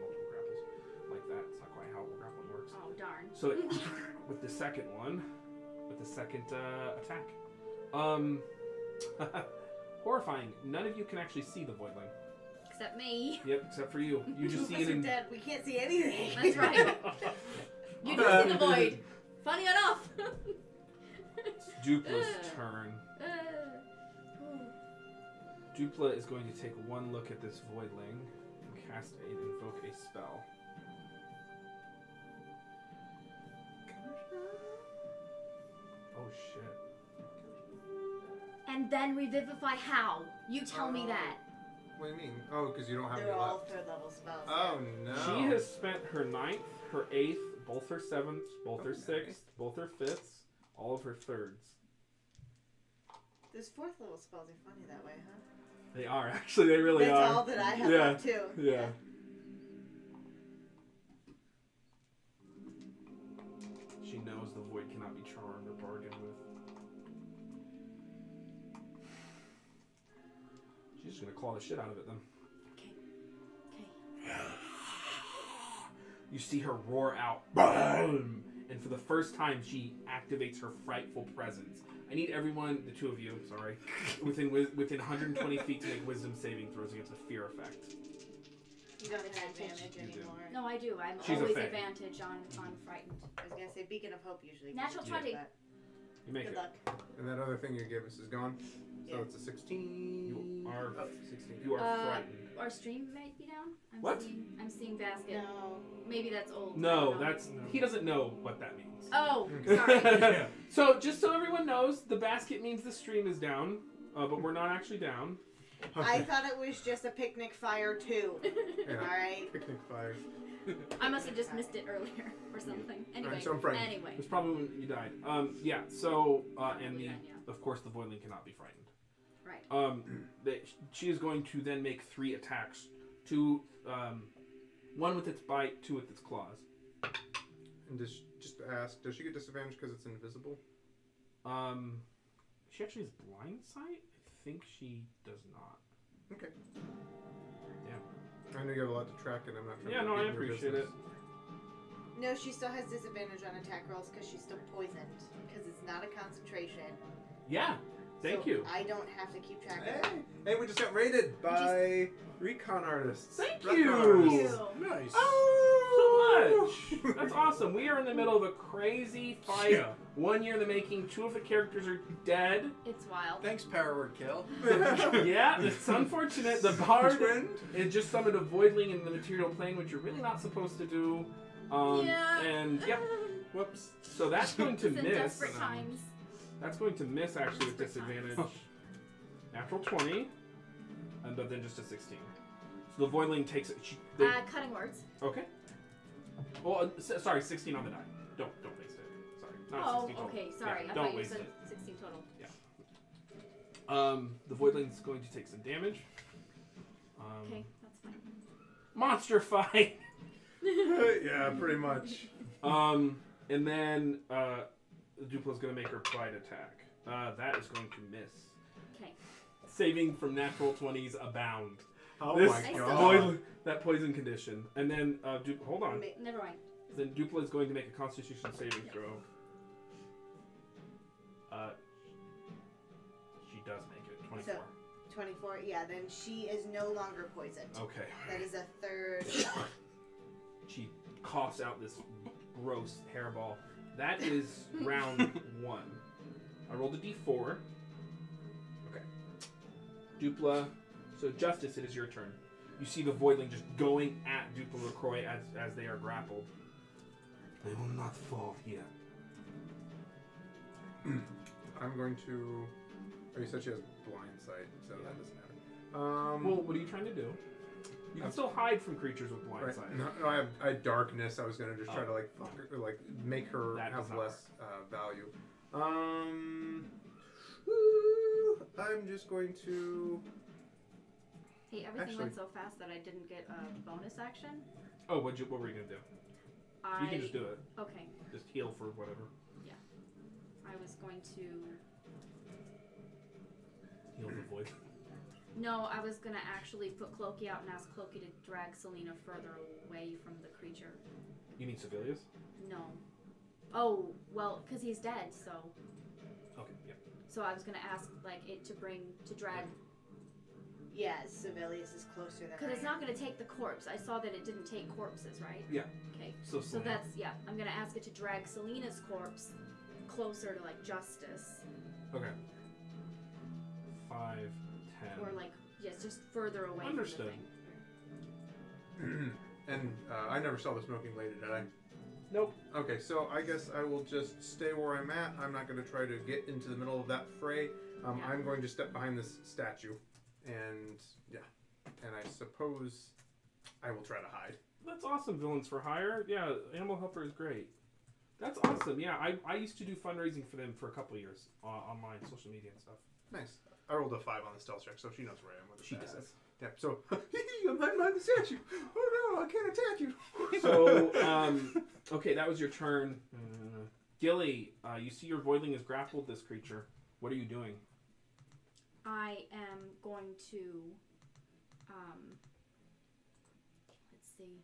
multiple grapples like that. It's not quite how grappling works. Oh darn. So with the second one, with the second attack, horrifying. None of you can actually see the Voidling. Except me. Yep, except for you. You just see it in. Dead. We can't see anything. That's right. You do see the void. Funny enough. It's Dupla's turn. Dupla is going to take one look at this Voidling and invoke a spell. Oh shit. And then revivify how? You tell me that. What do you mean? Oh, because you don't have They're any all left. third level spells. Oh no. She has spent her 9th, her 8th, both her 7th, both her 6th, both her 5ths, all of her 3rds. Those fourth level spells are funny that way, huh? They are, actually, they really That's are. all that I have Yeah. left too. Yeah. She knows the void cannot be charmed or bargained with. She's just gonna claw the shit out of it then. Okay. You see her roar out, BOOM! And for the first time, she activates her frightful presence. I need everyone, the two of you, sorry, within 120 feet to make wisdom saving throws against a fear effect. You don't have advantage You do. anymore. No, I do. I'm She's a always fae. advantage on frightened. I was gonna say Beacon of Hope usually. Natural gives you 20. that. You make Good it. luck. And that other thing you gave us is gone. So Yeah. it's a 16. You are, Oh, 16. you are frightened. Our stream might be down. What? I'm seeing basket. No. Maybe that's old. I No, don't know. that's he doesn't know what that means. Oh, Okay. sorry. So just so everyone knows, the basket means the stream is down, but we're not actually down. I thought it was just a picnic fire too. Yeah. Alright. Picnic fire. I must have just missed it earlier or something. Anyway. Alright, so I'm frightened. Anyway. It's probably when you died. Yeah. So and Probably the then, yeah. of course the voidling cannot be frightened. Right. She is going to then make 3 attacks. 2, 1 with its bite, 2 with its claws. And just to ask, does she get disadvantage because it's invisible? She actually has blind sight. I think she does not. Okay. Yeah. I know you have a lot to track, and I'm not trying Yeah, to no, get I in your appreciate business. No, she still has disadvantage on attack rolls because she's still poisoned. Because it's not a concentration. Yeah. Thank So you. I don't have to keep track of it. Hey, we just got rated by recon artists. Thank Recon you. artists. Nice. Oh, so much. That's awesome. We are in the middle of a crazy fight. Yeah. 1 year in the making. 2 of the characters are dead. It's wild. Thanks, Power Word Kill. Yeah, it's unfortunate. The bard Trend? it just summoned a voidling in the material plane, which you're really not supposed to do. Yeah. And yep. Whoops. So that's going to It's in miss. desperate times. That's going to miss actually with disadvantage. Natural 20, and but then just a 16. So the voidling takes it. Cutting words. Okay. Well, sorry, 16 on the die. Don't waste it. Sorry, not 16 total. Okay. Sorry. Yeah, I don't thought you waste said it. 16 total. The voidling's going to take some damage. Okay, that's fine. Monster fight. Yeah, pretty much. And then Dupla's going to make her pride attack. That is going to miss. Okay. Saving from natural 20s abound. Oh This my I god. void, that poison condition. And then hold on. Never mind. Then Dupla is going to make a Constitution saving throw. She does make it. 24. So, 24, yeah, then she is no longer poisoned. Okay. That is a third. She coughs out this gross hairball. That is round 1. I rolled a d4. Okay. Dupla. So Justice, it is your turn. You see the voidling just going at Dupla LaCroix as they are grappled. They will not fall here. I'm going to. Oh, you said she has blind sight, so Yeah. that doesn't matter. Well, what are you trying to do? You can still hide from creatures with blind Right. sight. No, I have darkness. I was gonna just try Oh. to like fuck her, like make her That does have not less value. I'm just going to... Hey, everything went so fast that I didn't get a bonus action. Oh, what were you gonna do? You can just do it. Okay. Just heal for whatever. Yeah. I was going to... Heal the void. No, I was going to actually put Clokey out and ask Clokey to drag Selena further away from the creature. You mean Civilius? No. Oh, well, because he's dead, so... Okay, yeah. So I was going to ask, like, it to drag... Yes, Civilius is closer than Because it's not going to take the corpse. I saw that it didn't take corpses, right? Yeah. Okay. So that's, yeah, I'm going to ask it to drag Selena's corpse closer to, like, Justice. Okay. 5, 10. Or, like, yes, just further away Understood. from the thing. And I never saw the smoking lady, did I? Nope. Okay, so I guess I will just stay where I'm at. I'm not going to try to get into the middle of that fray. Yeah. I'm going to step behind this statue. And, yeah. And I suppose I will try to hide. That's awesome, Villains for Hire. Yeah, Animal Helper is great. That's awesome. Yeah, I used to do fundraising for them for a couple of years on my social media and stuff. Nice. I rolled a 5 on the stealth check, so she knows where I am with the She assassin. does. Yeah, so, I'm hiding behind the statue. Oh no, I can't attack you. So, okay, that was your turn. Gilly, you see your voidling has grappled this creature. What are you doing? I am going to, let's see.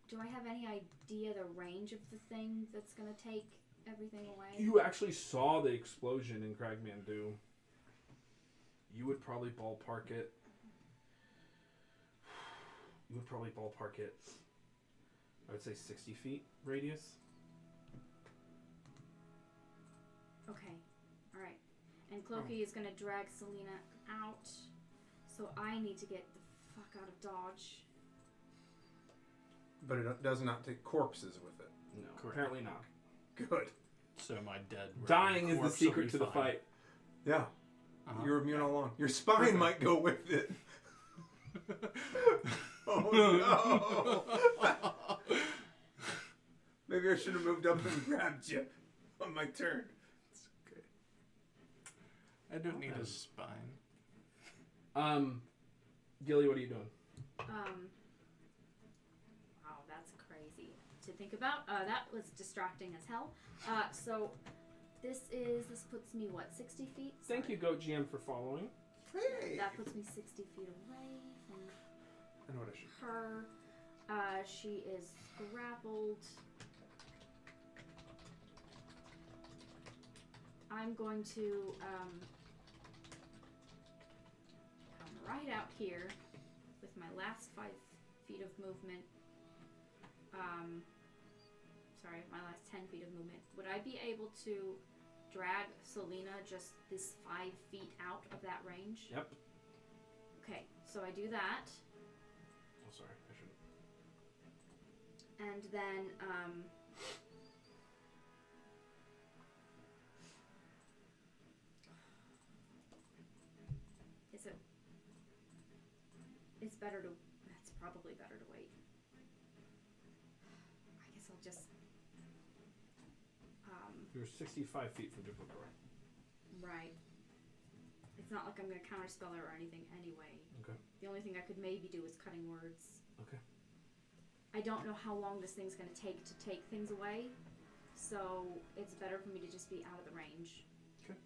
Do I have any idea the range of the thing that's going to take everything away? You actually saw the explosion in Cragmandu. You would probably ballpark it. I would say 60 feet radius. Okay. All right. And Clokey is going to drag Selena out. So I need to get the fuck out of Dodge. But it does not take corpses with it. No, Correct. apparently not. Good. So am I dead? Dying is the Corpse will secret be to the fine. fight. Yeah. Uh-huh. You're immune all along. Your spine might go with it. Oh no! Maybe I should have moved up and grabbed you on my turn. It's okay. I don't need a spine. Gilly, what are you doing? Wow, that's crazy to think about. That was distracting as hell. So this puts me, what, 60 feet? Thank you, Goat GM, for following. Hey! That puts me 60 feet away from I know what I should. her. She is grappled. I'm going to come right out here with my last 5 feet of movement. Sorry, my last 10 feet of movement. Would I be able to drag Selena just this 5 feet out of that range? Yep. Okay, so I do that. Oh, sorry, I shouldn't. And then, it's better to, it's probably better to wait. I guess I'll just, You're 65 feet from Duplicor. right. It's not like I'm going to counterspell her or anything anyway. Okay. The only thing I could maybe do is cutting words. Okay. I don't know how long this thing's going to take things away, so it's better for me to just be out of the range. Okay.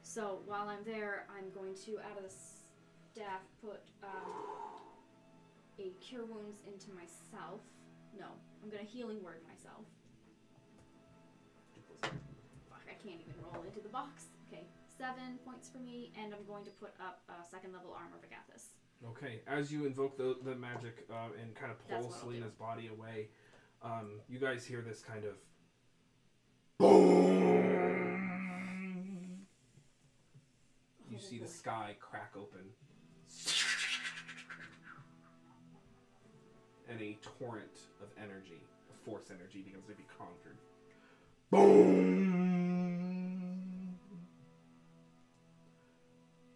So while I'm there, I'm going to, out of the staff, put a Cure Wounds into myself. No, I'm going to Healing Word myself. Fuck, I can't even roll into the box. Okay, 7 points for me, and I'm going to put up 2nd level Armor of Agathis. Okay, as you invoke the magic and kind of That's pull what I'll Selena's body away, you guys hear this kind of boom. You see the sky crack open, and a torrent of energy, of force energy, begins to be conjured. Boom!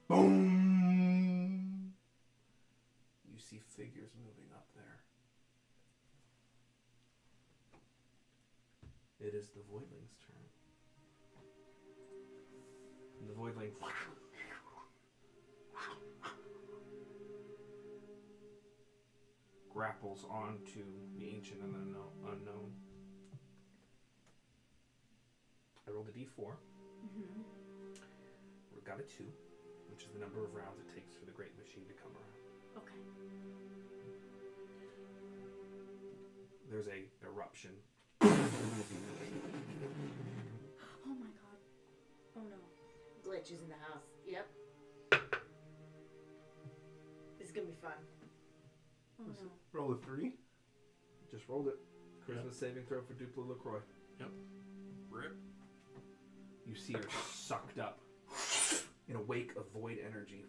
Boom! You see figures moving up there. It is the Voidling's turn. voidling grapples onto the ancient and unknown. I rolled a d4. Mm-hmm. We got a 2, which is the number of rounds it takes for the great machine to come around. Okay. There's a eruption. Oh my god. Oh no. Glitches in the house. Yep. This is gonna be fun. Oh no. Roll a 3. Just rolled it. Charisma saving throw for Duplo LaCroix. Yep. Rip. You see her sucked up in a wake of void energy.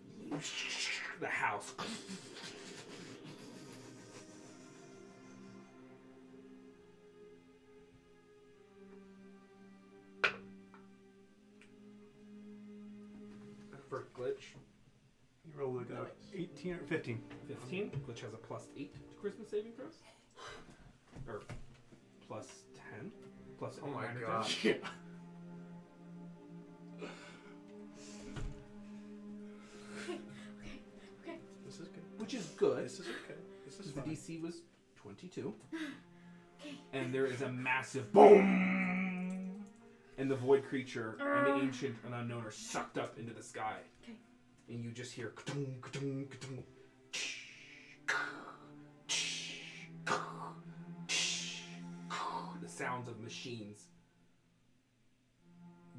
The house. For glitch, You roll like a 18 or 15. 15. Glitch has a +8 to charisma saving throws. Or +10. Plus Oh my minor god. damage. Yeah. Okay. This is good. Which is good. This is okay. This is The fine. DC was 22. And there is a massive boom! And the void creature and the ancient and unknown are sucked up into the sky. Okay. And you just hear ka-tung, ka-tung, ka-tung, the sounds of machines.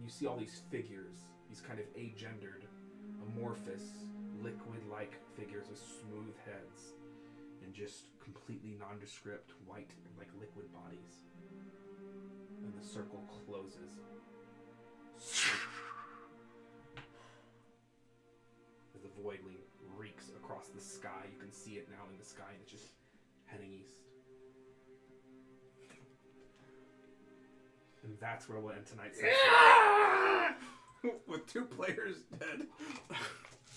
You see all these figures, these kind of agendered, amorphous, liquid-like figures with smooth heads and just completely nondescript, white, like liquid bodies. And the circle closes. As the voidling reeks across the sky, you can see it now in the sky, and it's just heading east. And that's where we'll end tonight's session. With 2 players dead.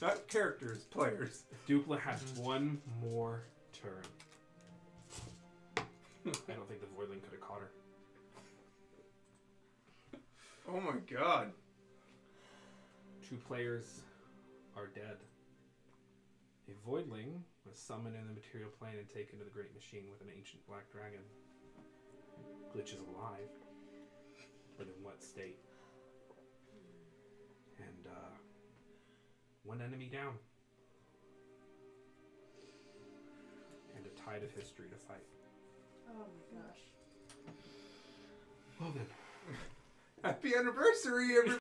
Not characters, players. Dupla has one more turn. I don't think the voidling could have caught her. Oh my god. 2 players are dead. A voidling was summoned in the material plane and taken to the great machine with an ancient black dragon. Glitch is alive, but in what state? And 1 enemy down. And a tide of history to fight. Oh my gosh. Well then. Happy anniversary, everybody.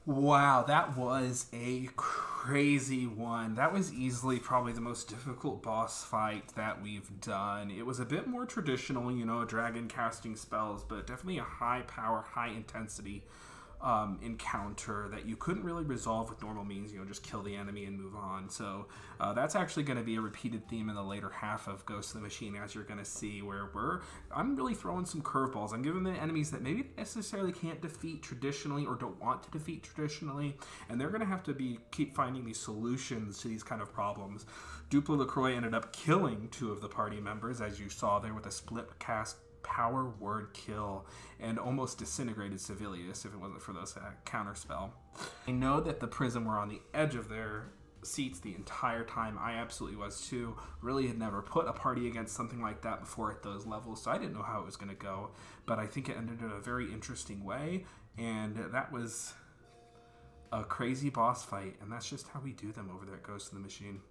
Wow, that was a crazy one. That was easily probably the most difficult boss fight that we've done. It was a bit more traditional, you know, dragon casting spells, but definitely a high power, high intensity encounter that you couldn't really resolve with normal means, you know, just kill the enemy and move on. So that's actually going to be a repeated theme in the later half of Ghost of the Machine, as you're going to see, where I'm really throwing some curveballs. I'm giving the enemies that maybe necessarily can't defeat traditionally or don't want to defeat traditionally, and they're going to have to keep finding these solutions to these kind of problems. Duplo LaCroix ended up killing 2 of the party members, as you saw there, with a split cast power word kill and almost disintegrated Civilius if it wasn't for those counterspell. I know that the Prism were on the edge of their seats the entire time. I absolutely was too. Really had never put a party against something like that before at those levels, so I didn't know how it was going to go, but I think it ended in a very interesting way, and that was a crazy boss fight, and that's just how we do them over there at Ghost of the Machine.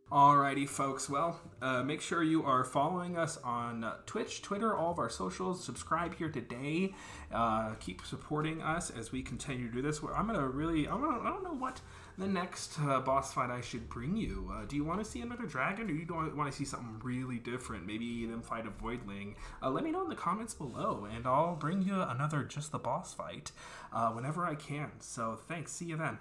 Alrighty, folks. Well, make sure you are following us on Twitch, Twitter, all of our socials. Subscribe here today. Keep supporting us as we continue to do this. I don't know what the next boss fight I should bring you. Do you want to see another dragon, or you don't want to see something really different? Maybe them fight a voidling. Let me know in the comments below, and I'll bring you another Just the Boss fight whenever I can. So thanks. See you then.